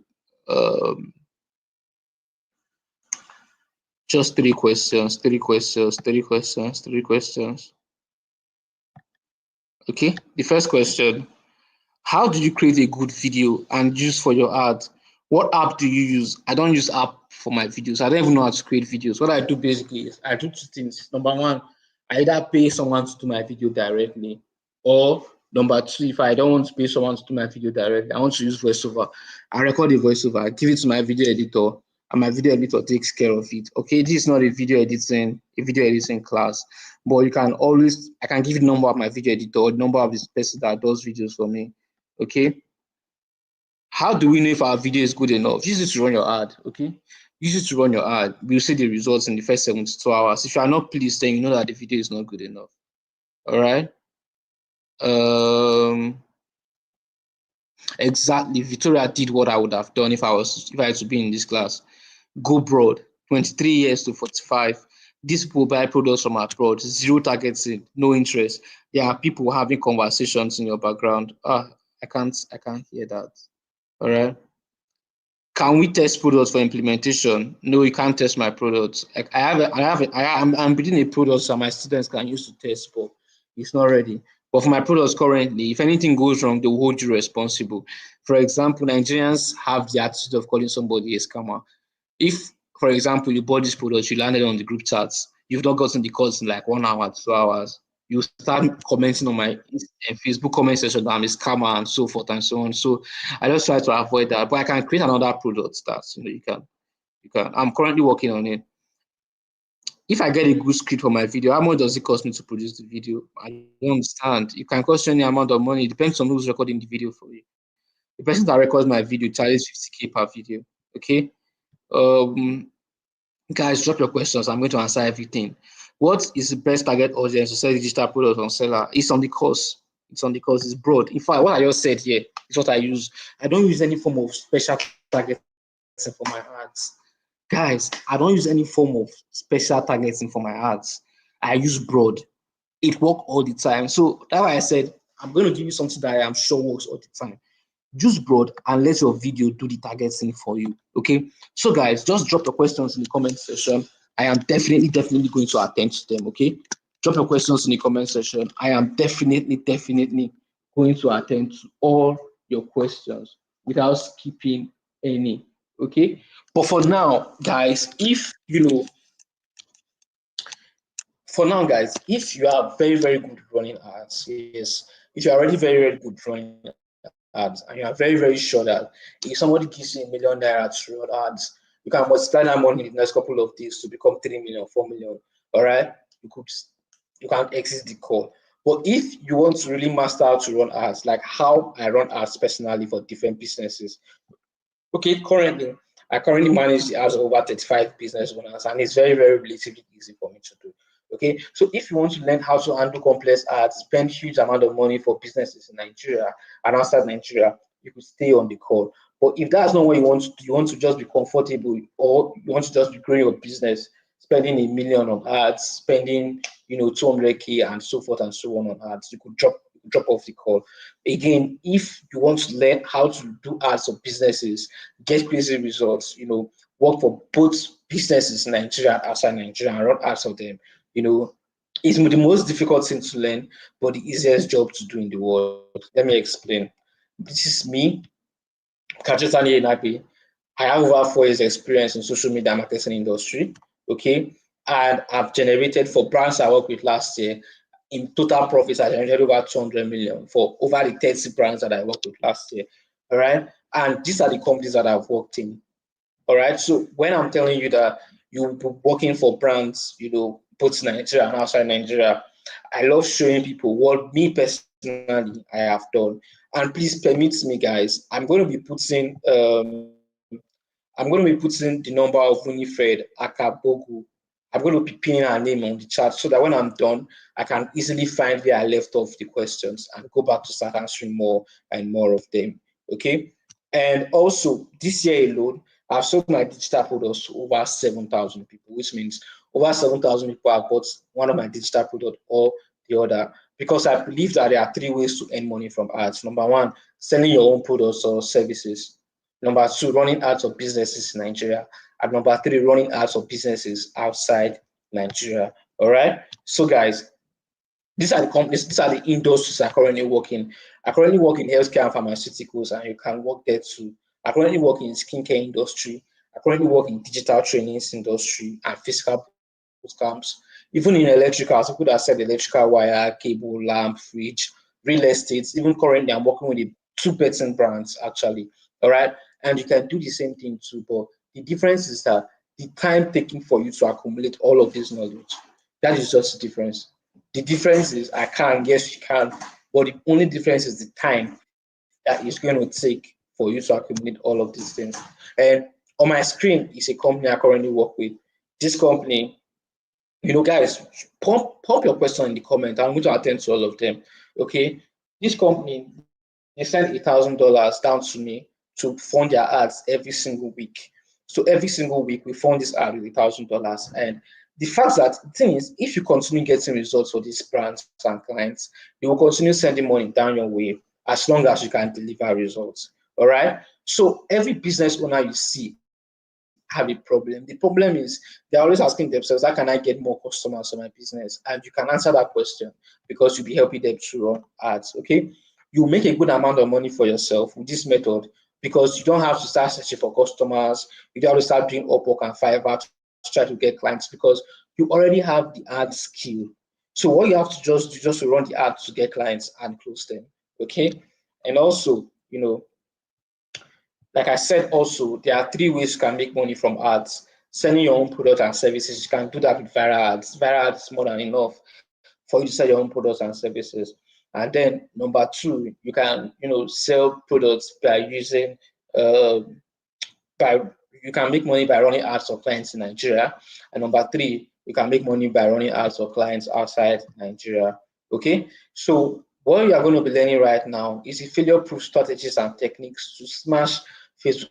Just 3 questions, 3 questions, 3 questions, 3 questions. Okay, the first question: How do you create a good video and use for your ad? What app do you use? I don't use app for my videos. I don't even know how to create videos. What I do basically is I do two things. Number one, I either pay someone to do my video directly, or number two, if I don't want to pay someone to do my video directly, I want to use voiceover. I record a voiceover, I give it to my video editor, and my video editor takes care of it. Okay, this is not a video editing class, but you can always, I can give you the number of my video editor or the number of this person that does videos for me. Okay, how do we know if our video is good enough? Use it to run your ad. Okay, use it to run your ad. We'll see the results in the first 72 hours. If you are not pleased, then you know that the video is not good enough. All right. Exactly. Victoria did what I would have done if I had to be in this class. Go broad. 23 years to 45. These people buy products from abroad. Zero targeting, no interest. There are people having conversations in your background. I can't hear that. All right. Can we test products for implementation? No, you can't test my products. I'm building a product so my students can use to test, but it's not ready. But for my products currently, if anything goes wrong, they will hold you responsible. For example, Nigerians have the attitude of calling somebody a scammer. If, for example, you bought this product, you landed on the group chats, you've not gotten the calls in like 1 hour, 2 hours, you start commenting on my Facebook comment section that I'm a scammer and so forth and so on. So I just try to avoid that. But I can create another product that you can. I'm currently working on it. If I get a good script for my video, how much does it cost me to produce the video? I don't understand. You can cost you any amount of money. It depends on who's recording the video for you. The person that records my video charges 50K per video. Okay. Guys, drop your questions. I'm going to answer everything. What is the best target audience to sell digital products on Seller? It's on the course. It's on the course. It's broad. In fact, what I just said here is what I use. I don't use any form of special targeting for my ads. Guys, I don't use any form of special targeting for my ads. I use broad. It works all the time. So that's why I said I'm going to give you something that I am sure works all the time. Use broad and let your video do the targeting for you. Okay, so guys, just drop your questions in the comment section. I am definitely going to attend to them. Okay, drop your questions in the comment section. I am definitely going to attend to all your questions without skipping any. Okay, but for now, guys, if if you are very good running ads, yes, if you are already very good running ads and you are very sure that if somebody gives you £1 million to run ads, you can multiply that money in the next couple of days to become 3 million, 4 million. All right, you can exit the call. But if you want to really master how to run ads, like how I run ads personally for different businesses, okay, I currently manage the ads of over 35 business owners, and it's very relatively easy for me to do. Okay, so if you want to learn how to handle complex ads, spend huge amount of money for businesses in Nigeria and outside Nigeria, you could stay on the call. But if that's not what you want to do, you want to just be comfortable, or you want to just be growing your business, spending $1 million on ads, spending 200K and so forth and so on ads, you could drop off the call. Again, if you want to learn how to do ads for businesses, get crazy results, work for both businesses in Nigeria and outside Nigeria and run ads for them, it's the most difficult thing to learn, but the easiest job to do in the world. Let me explain. This is me, Kajitani Enapi. I have over 4 years experience in social media marketing industry, okay? And I've generated, for brands I worked with last year, in total profits, I generated over 200 million for over the 30 brands that I worked with last year, all right? And these are the companies that I've worked in, all right? So when I'm telling you that you'll be working for brands, both Nigeria and outside Nigeria, I love showing people what me personally I have done. And please permit me, guys, I'm going to be putting the number of Winifred Akabogu. I'm going to be pinning her name on the chat so that when I'm done, I can easily find where I left off the questions and go back to start answering more and more of them. Okay. And also, this year alone, I've sold my digital products to over 7,000 people, which means over 7,000 people have bought one of my digital products or the other, because I believe that there are 3 ways to earn money from ads. Number 1, selling your own products or services. Number 2, running ads of businesses in Nigeria. And number 3, running ads of businesses outside Nigeria. All right. So, guys, these are the companies, these are the industries I currently work in. I currently work in healthcare and pharmaceuticals, and you can work there too. I currently work in skincare industry. I currently work in digital trainings industry and physical boot camps. Even in electrical, people that said electrical wire, cable, lamp, fridge, real estate. Even currently, I'm working with two betting brands actually. All right, and you can do the same thing too. But the difference is that the time taken for you to accumulate all of this knowledge. That is just the difference. The difference is I can, yes, you can, but the only difference is the time that it's going to take for you to accumulate all of these things. And on my screen is a company I currently work with. This company, guys, pump your question in the comment. I'm going to attend to all of them. Okay. This company, they send $1,000 down to me to fund their ads every single week. So every single week we fund this ad with $1,000. And the fact that the thing is, if you continue getting results for these brands and clients, they will continue sending money down your way as long as you can deliver results. All right. So every business owner you see have a problem. The problem is they're always asking themselves, how can I get more customers for my business? And you can answer that question because you'll be helping them to run ads. Okay. You make a good amount of money for yourself with this method because you don't have to start searching for customers. You don't have to start doing Upwork and Fiverr to try to get clients because you already have the ad skill. So what you have to just do just to run the ads to get clients and close them. Okay. And also, like I said, also, there are three ways you can make money from ads. Selling your own product and services, you can do that with viral ads. Viral ads is more than enough for you to sell your own products and services. And then number two, you can, sell products by using, uh, by you can make money by running ads for clients in Nigeria. And number three, you can make money by running ads for clients outside Nigeria. Okay, so what you are going to be learning right now is the failure proof strategies and techniques to smash Facebook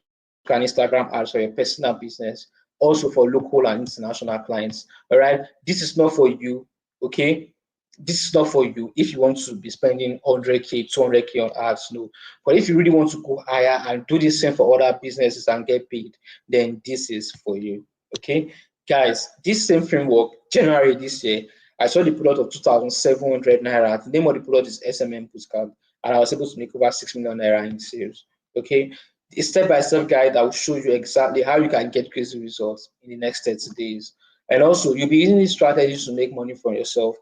and Instagram ads for your personal business, also for local and international clients. All right, this is not for you. Okay, this is not for you if you want to be spending 100K, 200K on ads. No, but if you really want to go higher and do the same for other businesses and get paid, then this is for you. Okay, guys, this same framework, January this year, I saw the product of 2,700 naira. The name of the product is SMM Bootcamp, and I was able to make over 6 million naira in sales. Okay, a step-by-step guide that will show you exactly how you can get crazy results in the next 30 days. And also, you'll be using these strategies to make money for yourself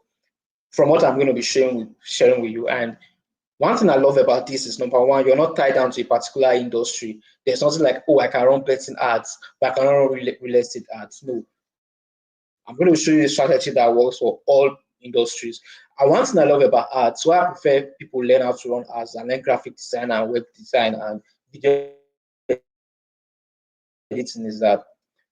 from what I'm going to be sharing with you. And one thing I love about this is number one, you're not tied down to a particular industry. There's nothing like, oh, I can run betting ads, but I cannot run real estate ads. No, I'm going to show you a strategy that works for all industries. And one thing I love about ads, why I prefer people learn how to run ads and learn graphic design and web design and video editing is that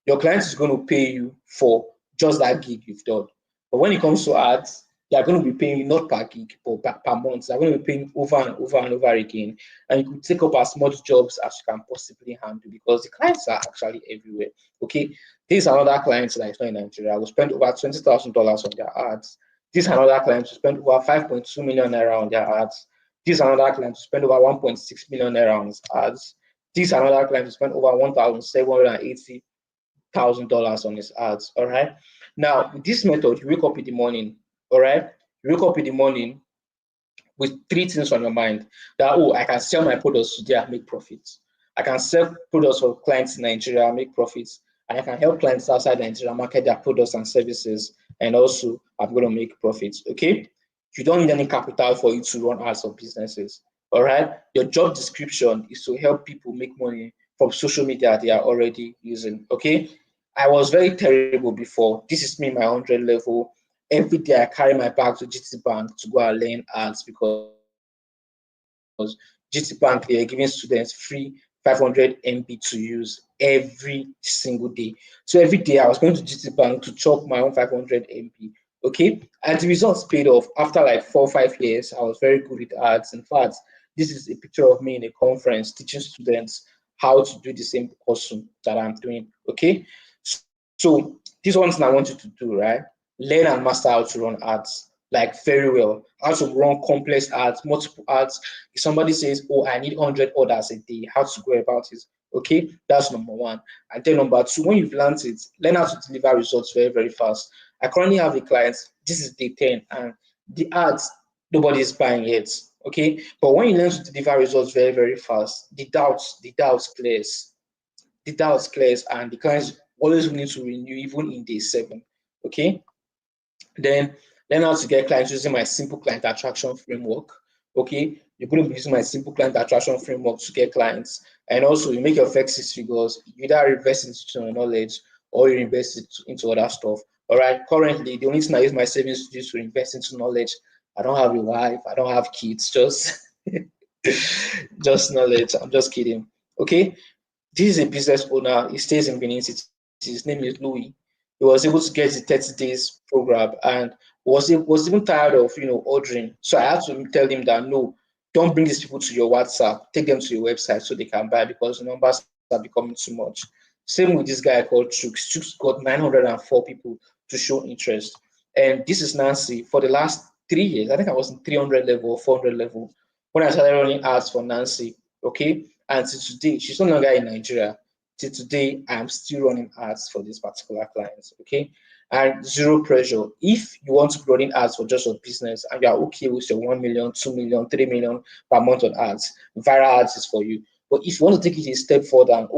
your client is going to pay you for just that gig you've done. But when it comes to ads, they are going to be paying you not per gig, but per month. They're going to be paying over and over and over again. And you could take up as much jobs as you can possibly handle because the clients are actually everywhere. Okay. This is another client that is not in Nigeria. We spend over $20,000 on their ads. This is another client who spent over 5.2 million naira on their ads. This is another client who spent over 1.6 million naira on his ads. This is another client who spent over $1,780,000 on his ads. All right. Now, with this method, you wake up in the morning. All right. You wake up in the morning with three things on your mind that, oh, I can sell my products today and make profits. I can sell products for clients in Nigeria and make profits. And I can help clients outside Nigeria market their products and services. And also, I'm going to make profits. Okay. You don't need any capital for you to run ads or businesses. All right. Your job description is to help people make money from social media they are already using. Okay. I was very terrible before. This is me, my 100 level. Every day I carry my bag to GT Bank to go and learn ads because GT Bank, they are giving students free 500 MB to use every single day. So every day I was going to GT Bank to chop my own 500 MB. Okay. And the results paid off. After like 4 or 5 years, I was very good with ads. In fact, this is a picture of me in a conference teaching students how to do the same course that I'm doing. Okay. So this one thing I want you to do, right? Learn and master how to run ads like very well. How to run complex ads, multiple ads. If somebody says, oh, I need 100 orders a day, how to go about it. Okay, that's number one. And then number two, when you've learned it, learn how to deliver results very, very fast. I currently have a client, this is day 10, and the ads, nobody's buying it. Okay, but when you learn to deliver results very, very fast, the doubts clears. The doubts clears, and the clients always willing to renew even in day 7. Okay, then learn how to get clients using my simple client attraction framework. Okay, you're going to be using my simple client attraction framework to get clients, and also you make your first 6 figures. You either invest into your knowledge or you invest into other stuff. All right, currently the only thing I use my savings to do to invest into knowledge. I don't have a wife, I don't have kids, just just knowledge. I'm just kidding. Okay, this is a business owner. He stays in Benin City. His name is Louis. He was able to get the 30 days program and was even tired of ordering. So I had to tell him that no, don't bring these people to your WhatsApp. Take them to your website so they can buy, because the numbers are becoming too much. Same with this guy called Chooks. Chooks got 904 people to show interest. And this is Nancy. For the last 3 years, I think I was in 300 level or 400 level when I started running ads for Nancy. Okay, and till today, she's no longer in Nigeria. Till today, I'm still running ads for this particular client. Okay, and zero pressure. If you want to be running ads for just your business and you are okay with your 1 million, 2 million, 3 million per month on ads, viral ads is for you. But if you want to take it a step further, and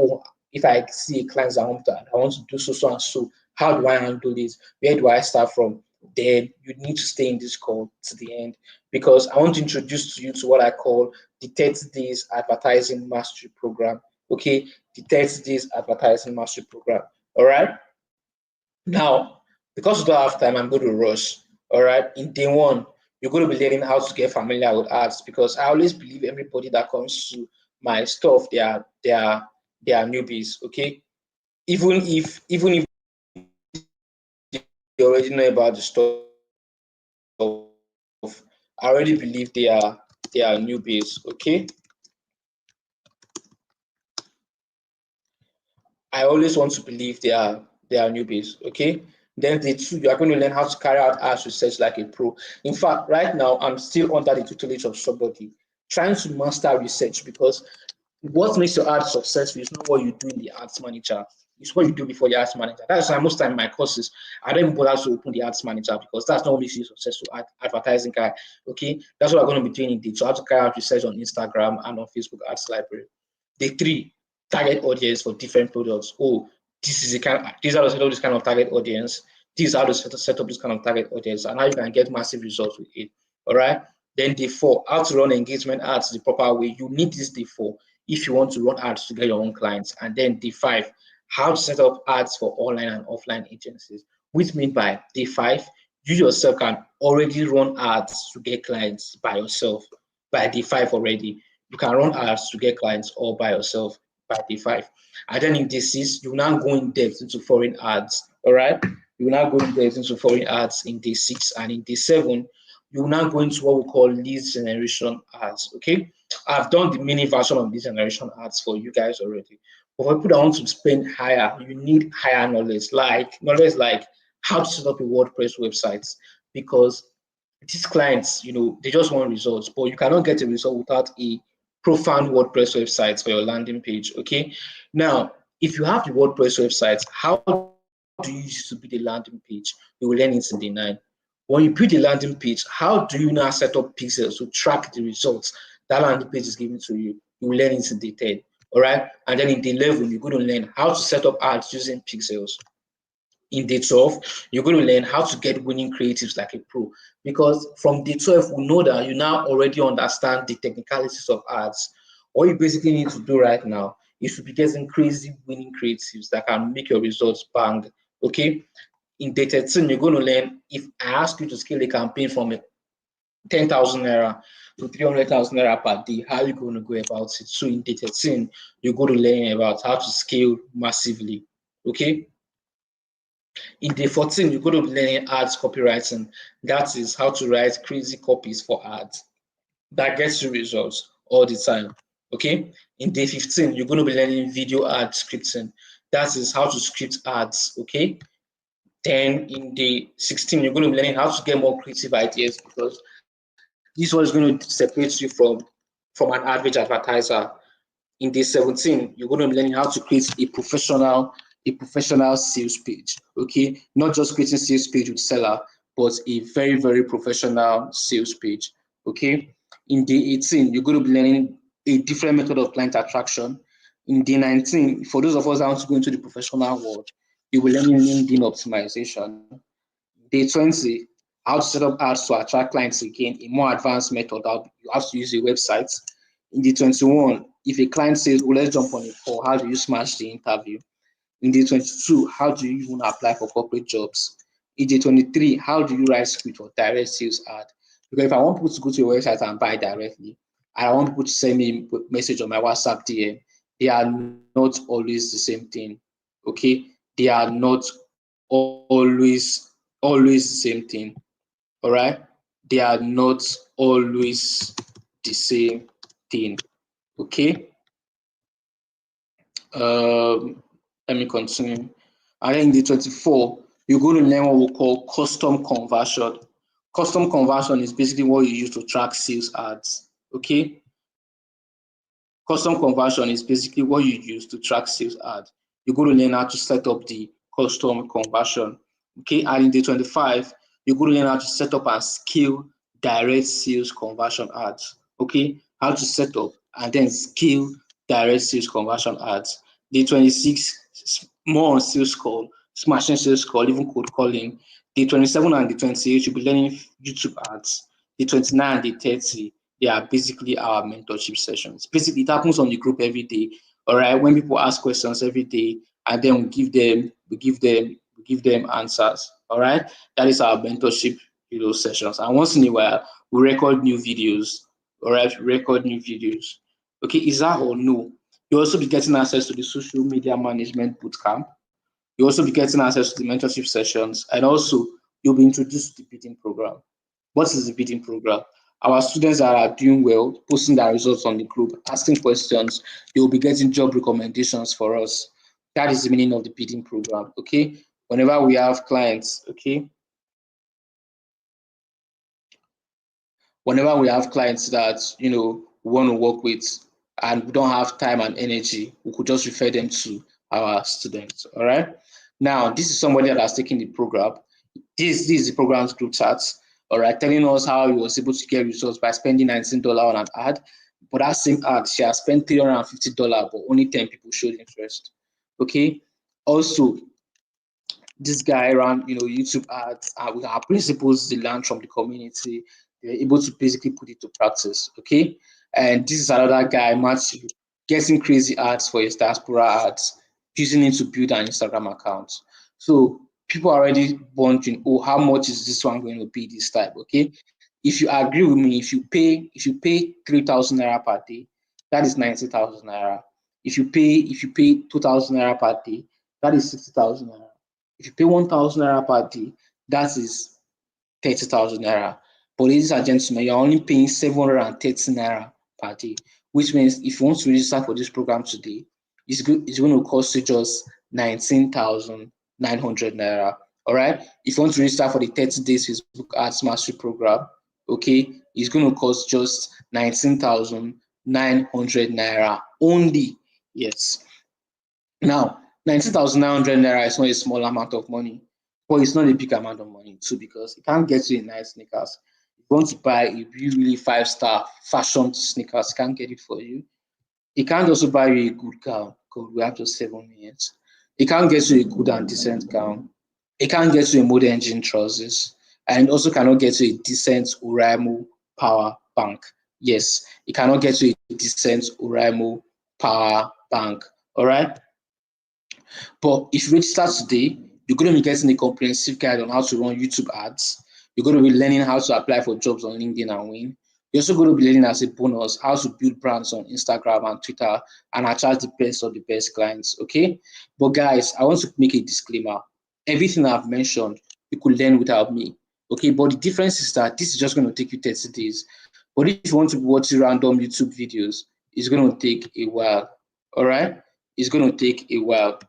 if I see a client that I want to do so and so, how do I handle this? Where do I start from? Then you need to stay in this call to the end, because I want to introduce you to what I call the 30 days advertising mastery program. Okay, the 30 days advertising mastery program. All right. Now, because we don't have time, I'm going to rush. All right. In day 1, you're going to be learning how to get familiar with ads, because I always believe everybody that comes to my stuff, they are newbies. Okay. Even if you already know about the stuff, I already believe they are newbies. Okay. I always want to believe they are newbies. Okay. Then day 2, you are going to learn how to carry out ads research like a pro. In fact, right now I'm still under the tutelage of somebody trying to master research, because what makes your ad successful is not what you do in the ads manager. It's what you do before the ads manager. That's why most time in my courses, I don't even bother to open the ads manager, because that's not what makes you successful advertising guy. Okay, that's what I'm going to be doing in day 2. I have to carry out research on Instagram and on Facebook Ads Library. Day 3, target audience for different products. Oh, these are the set up this kind of target audience. These are the set up this kind of target audience, and how you can get massive results with it. All right. Then day 4, how to run engagement ads the proper way. You need this day 4 if you want to run ads to get your own clients. And then day 5, how to set up ads for online and offline agencies. Which means by day 5, you yourself can already run ads to get clients by yourself. By day 5 already, you can run ads to get clients all by yourself by day 5. And then in day 6, you now go in depth into foreign ads. All right. You will now go in depth into foreign ads in day 6, and in day 7, you will now go into what we call lead generation ads. Okay. I've done the mini version of lead generation ads for you guys already. But for people that want to spend higher, you need higher knowledge like how to set up a WordPress website, because these clients, they just want results, but you cannot get a result without a profound WordPress website for your landing page. Okay. Now, if you have the WordPress website, how do you use to build the landing page? You will learn it in day 9. When you build the landing page, how do you now set up pixels to track the results that landing page is giving to you? You will learn it in day 10. All right. And then in day 11, you're going to learn how to set up ads using pixels. In day 12, you're going to learn how to get winning creatives like a pro, because from day 12, we know that you now already understand the technicalities of ads. All you basically need to do right now is to be getting crazy winning creatives that can make your results bang. Okay. In day 13, you're going to learn, if I ask you to scale a campaign from 10,000 naira to 300,000 naira per day, how are you going to go about it? So in day 13, you're going to learn about how to scale massively. Okay. In day 14, you're going to be learning ads copywriting. That is how to write crazy copies for ads that gets you results all the time. Okay. In day 15, you're going to be learning video ad scripting. That is how to script ads. Okay. Then in day 16, you're going to be learning how to get more creative ideas, because this one is going to separate you from an average advertiser. In day 17, you're going to be learning how to create a professional sales page. Okay, not just creating sales page with seller, but a very, very professional sales page. Okay. In day 18, you're going to be learning a different method of client attraction. In day 19, for those of us that want to go into the professional world, you will learn LinkedIn optimization. Day 20, how to set up ads to attract clients again, a more advanced method. You have to use a website. In day 21, if a client says, well, let's jump on a call, how do you smash the interview? In day 22, how do you even apply for corporate jobs? In day 23, how do you write script for direct sales ad? Because if I want people to go to your website and buy directly, I want people to send me a message on my WhatsApp DM, they are not always the same thing. Okay? They are not always the same thing. All right? They are not always the same thing. Okay? Let me continue. And then in the 24, you're going to learn what we call custom conversion. Custom conversion is basically what you use to track sales ads. Okay? Custom conversion is basically what you use to track sales ads. You're going to learn how to set up the custom conversion. Okay? And in the 25, you're going to learn how to set up and scale direct sales conversion ads. Okay? How to set up and then scale direct sales conversion ads. The 26, more on sales call, smashing sales call, even cold calling. The 27 and the 28, you'll be learning YouTube ads. The 29 and the 30, they are basically our mentorship sessions. Basically, it happens on the group every day. All right, when people ask questions every day, and then we give them answers. All right, that is our mentorship, sessions. And once in a while, we record new videos. All right, record new videos. Okay, is that or no? You'll also be getting access to the social media management bootcamp. You'll also be getting access to the mentorship sessions, and also you'll be introduced to the bidding program. What is the bidding program? Our students that are doing well, posting their results on the group, asking questions, they will be getting job recommendations for us. That is the meaning of the bidding program. Okay. Whenever we have clients, okay. Whenever we have clients that we want to work with and we don't have time and energy, we could just refer them to our students. All right. Now, this is somebody that has taken the program. This is the program's group chat. All right, telling us how he was able to get results by spending $19 on an ad. But that same ad, she has spent $350, but only 10 people showed interest. Okay. Also, this guy ran, YouTube ads, and with our principles they learned from the community, they're able to basically put it to practice. Okay. And this is another guy, Matthew, getting crazy ads for his diaspora ads, using it to build an Instagram account. So people are already wondering, oh, how much is this one going to be this time? Okay. If you agree with me, if you pay 3,000 naira per day, that is 90,000 naira. If you pay 2,000 naira per day, that is 60,000 naira. If you pay 1,000 naira per day, that is 30,000 naira. But ladies and gentlemen, you're only paying 730 naira per day, which means if you want to register for this program today, it's going to cost you just 19,900 naira. All right. If you want to register for the 30 days Facebook Ads Mastery Program, okay, it's going to cost just 19,900 naira only. Yes. Now, 19,900 naira is not a small amount of money, but it's not a big amount of money too, because it can't get you a nice sneakers. If you want to buy a really 5-star fashion sneakers, can't get it for you. It can't also buy you a good gown, because we have just 7 minutes. It can't get you a good and decent gown. It can't get you a modern engine trousers, and also cannot get you a decent Oraimo power bank. Yes, it cannot get you a decent Oraimo power bank. All right. But if you register today, you're going to be getting a comprehensive guide on how to run YouTube ads. You're going to be learning how to apply for jobs on LinkedIn and win. You're also going to be learning as a bonus how to build brands on Instagram and Twitter and attract the best of the best clients. Okay. But guys, I want to make a disclaimer. Everything I've mentioned, you could learn without me. Okay. But the difference is that this is just going to take you 30 days. But if you want to watch random YouTube videos, it's going to take a while. All right. It's going to take a while.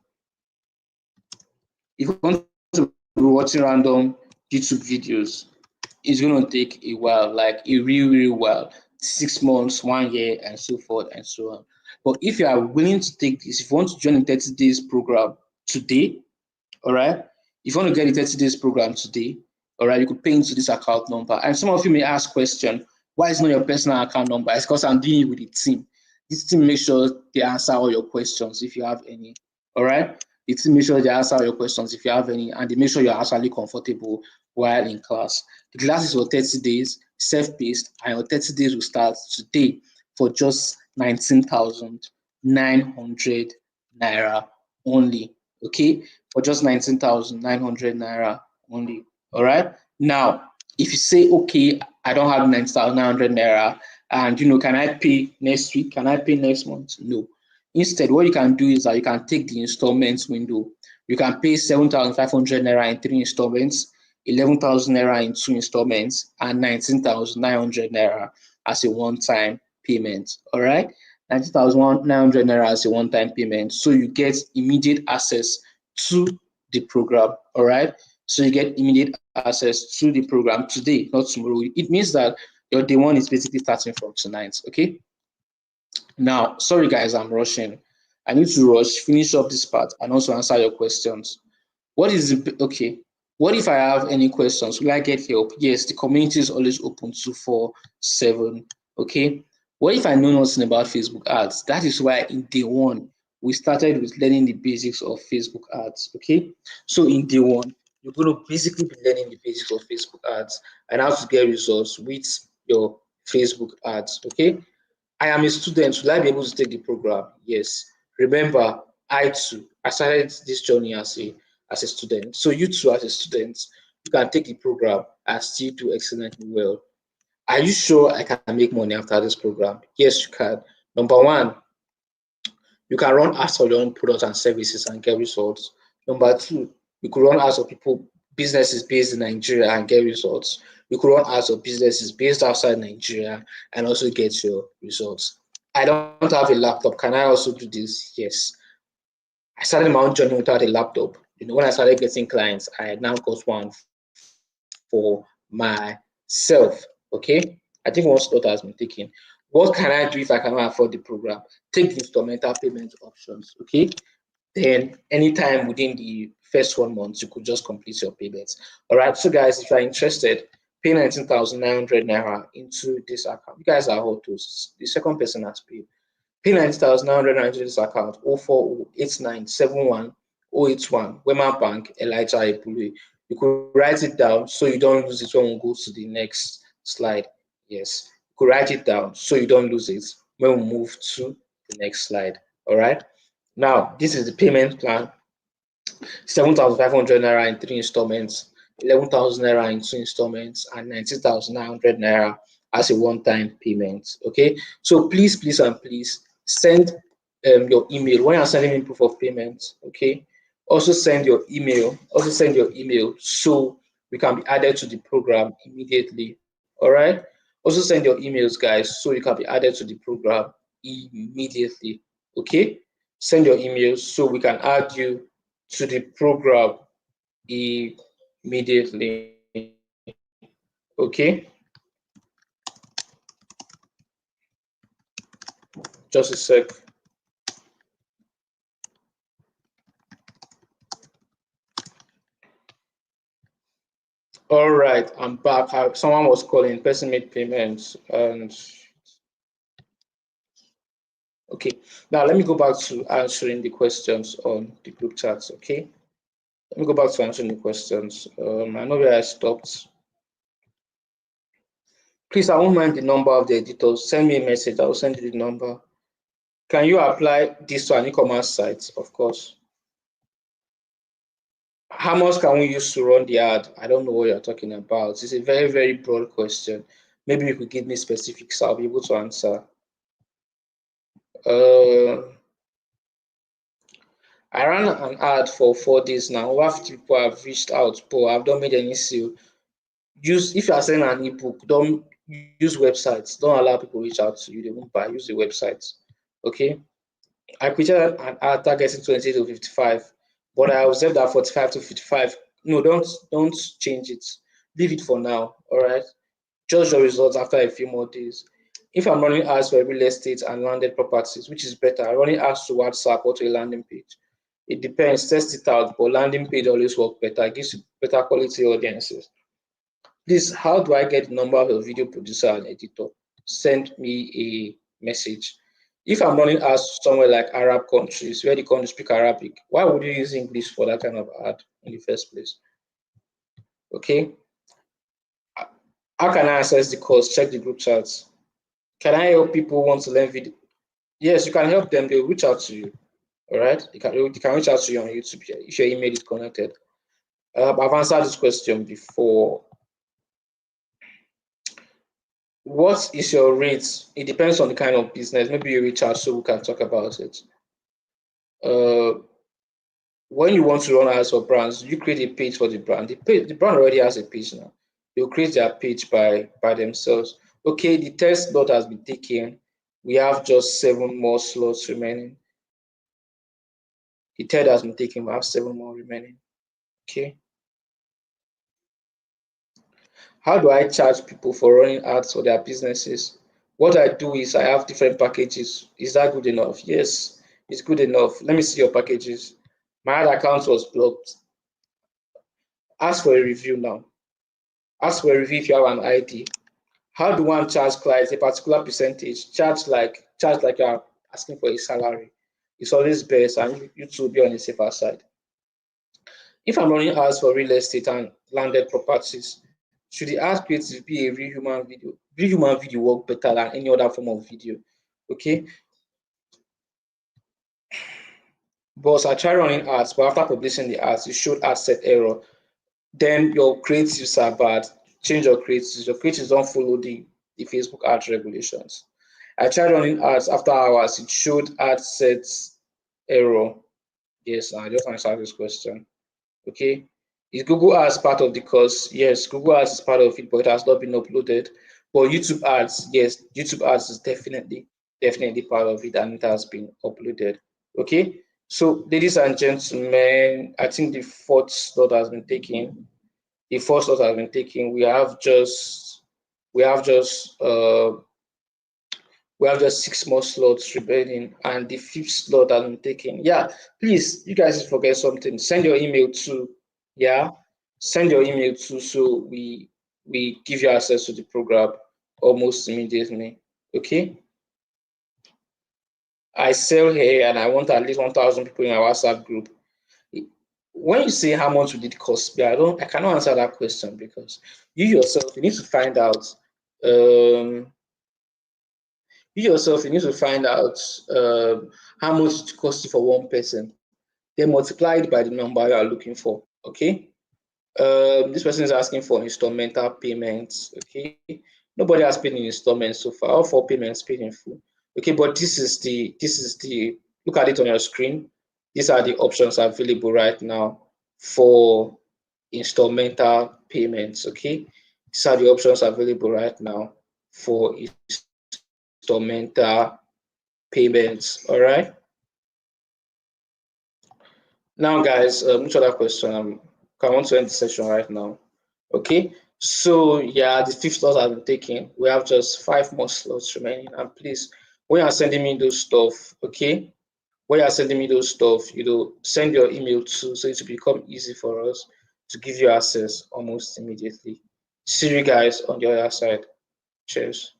If you want to be watching random YouTube videos, it's going to take a while, like a really while, 6 months, 1 year, and so forth and so on. But if you are willing to take this, if you want to join the 30 days program today, all right, if you want to get the 30 days program today, All right, you could pay into this account number. And some of you may ask question, why is not your personal account number? It's because I'm doing it with the team. This team makes sure they answer all your questions if you have any. All right, the team make sure they answer all your questions if you have any, and they make sure you're actually comfortable while in class. The class is for 30 days, self-paced, and your 30 days will start today for just 19,900 naira only. Okay, for just 19,900 naira only. All right. Now, if you say, okay, I don't have 19,900 naira, and can I pay next week? Can I pay next month? No. Instead, what you can do is that you can take the installments window. You can pay 7,500 naira in 3 installments, 11,000 naira in 2 installments, and 19,900 naira as a one-time payment. All right. 19,900 naira as a one-time payment. So you get immediate access to the program. All right. So you get immediate access to the program today, not tomorrow. It means that your day one is basically starting from tonight. Okay. Now, sorry guys, I'm rushing. I need to rush, finish up this part, and also answer your questions. What is the, okay? What if I have any questions? Will I get help? Yes, the community is always open 24/7. Okay. What if I know nothing about Facebook ads? That is why in day one we started with learning the basics of Facebook ads. Okay. So in day one, you're going to basically be learning the basics of Facebook ads and how to get results with your Facebook ads. Okay. I am a student. Will I be able to take the program? Yes. Remember, I started this journey as a student. So you too, as a student, you can take the program and still do excellently well. Are you sure I can make money after this program? Yes, you can. Number one, you can run ads for your own products and services and get results. Number two, you could run ads of people, businesses based in Nigeria and get results. You could run ads of businesses based outside Nigeria and also get your results. I don't have a laptop. Can I also do this? Yes. I started my own journey without a laptop. When I started getting clients, I had now got one for myself. Okay. I think one slot has been taken. What can I do if I cannot afford the program? Take the instrumental payment options. Okay. Then anytime within the first 1 month, you could just complete your payments. All right. So guys, if you're interested, pay 19,900 naira into this account. You guys are hot toasts. The second person has paid. Pay 19,900 naira into this account. 0408971 Wema Bank, Elijah Epule. You could write it down so you don't lose it when we go to the next slide. Yes, you could write it down so you don't lose it when we move to the next slide. All right. Now, this is the payment plan. 7,500 naira in 3 installments, 11,000 naira in 2 installments, and 19,900 naira as a one-time payment. Okay. So please, please, and please send your email when you're sending me proof of payment. Okay. Also send your email. So we can be added to the program immediately. All right. Also send your emails, guys, so you can be added to the program immediately. Okay. Send your emails so we can add you to the program immediately. Okay. Just a sec. All right, I'm back. Someone was calling, person made payments, and okay. Now let me go back to answering the questions on the group chats. Okay. Let me go back to answering the questions. I know where I stopped. Please, I won't mind the number of the editors. Send me a message. I will send you the number. Can you apply this to an e-commerce site? Of course. How much can we use to run the ad? I don't know what you're talking about. It's a very, very broad question. Maybe you could give me specifics. I'll be able to answer. I ran an ad for 4 days now. Over 50 people have reached out, but I've not made any sale. If you are selling an ebook, don't use websites. Don't allow people to reach out to you. They won't buy. Use the websites. Okay. I created an ad targeting 20 to 55, but I observed that 45 to 55. No, don't change it. Leave it for now. All right. Judge your results after a few more days. If I'm running ads for real estate and landed properties, which is better, running ads to WhatsApp or to a landing page? It depends. Test it out, but landing page always work better. It gives you better quality audiences. Please, how do I get the number of a video producer and editor? Send me a message. If I'm running ads somewhere like Arab countries where the country speak Arabic, why would you use English for that kind of ad in the first place? Okay. How can I access the course? Check the group chats. Can I help people who want to learn video? Yes, you can help them. They'll reach out to you. All right. They can reach out to you on YouTube if your email is connected. I've answered this question before. What is your rate? It depends on the kind of business. Maybe you reach out so we can talk about it. When you want to run ads for brands, you create a page for the brand. The brand already has a page now. They'll create their page by themselves. Okay, the test slot has been taken. We have just 7 more slots remaining. The third has been taken. We have 7 more remaining. Okay. How do I charge people for running ads for their businesses? What I do is I have different packages. Is that good enough? Yes, it's good enough. Let me see your packages. My ad account was blocked. Ask for a review now. Ask for a review if you have an ID. How do one charge clients a particular percentage? Charge like you're asking for a salary. It's always best, and you too be on the safer side. If I'm running ads for real estate and landed properties, should the ad creative be a real human video? Real human video work better than any other form of video. Okay. But I tried running ads, but after publishing the ads, it showed ad set error. Then your creatives are bad. Change your creatives. Your creatives don't follow the Facebook ad regulations. I tried running ads after hours. It showed ad set error. Yes, I just answered this question. Okay. Is Google Ads part of the course? Yes, Google Ads is part of it, but it has not been uploaded. But YouTube Ads, yes, YouTube Ads is definitely part of it, and it has been uploaded. Okay. So, ladies and gentlemen, I think the fourth slot has been taken. The first slot has been taken. We have just 6 more slots remaining, and the fifth slot has been taken. Yeah, please, you guys forget something. Send your email to, send your email to, so we give you access to the program almost immediately. Okay. I sell hair and I want at least 1,000 people in our WhatsApp group. When you say how much would it cost me, I cannot answer that question, because you yourself, you need to find out. You need to find out how much it costs you for one person. Then multiply it by the number you are looking for. Okay. This person is asking for instrumental payments. Okay. Nobody has paid in installments so far. All 4 payments paid in full. Okay, but this is the look at it on your screen. These are the options available right now for instrumental payments. Okay, these are the options available right now for instrumental payments. All right. Now, guys, which other question? I want to end the session right now. Okay. So yeah, the fifth slot has been taken. We have just 5 more slots remaining. And please, when you're sending me those stuff, okay, when you're sending me those stuff, send your email too, so it will become easy for us to give you access almost immediately. See you guys on the other side. Cheers.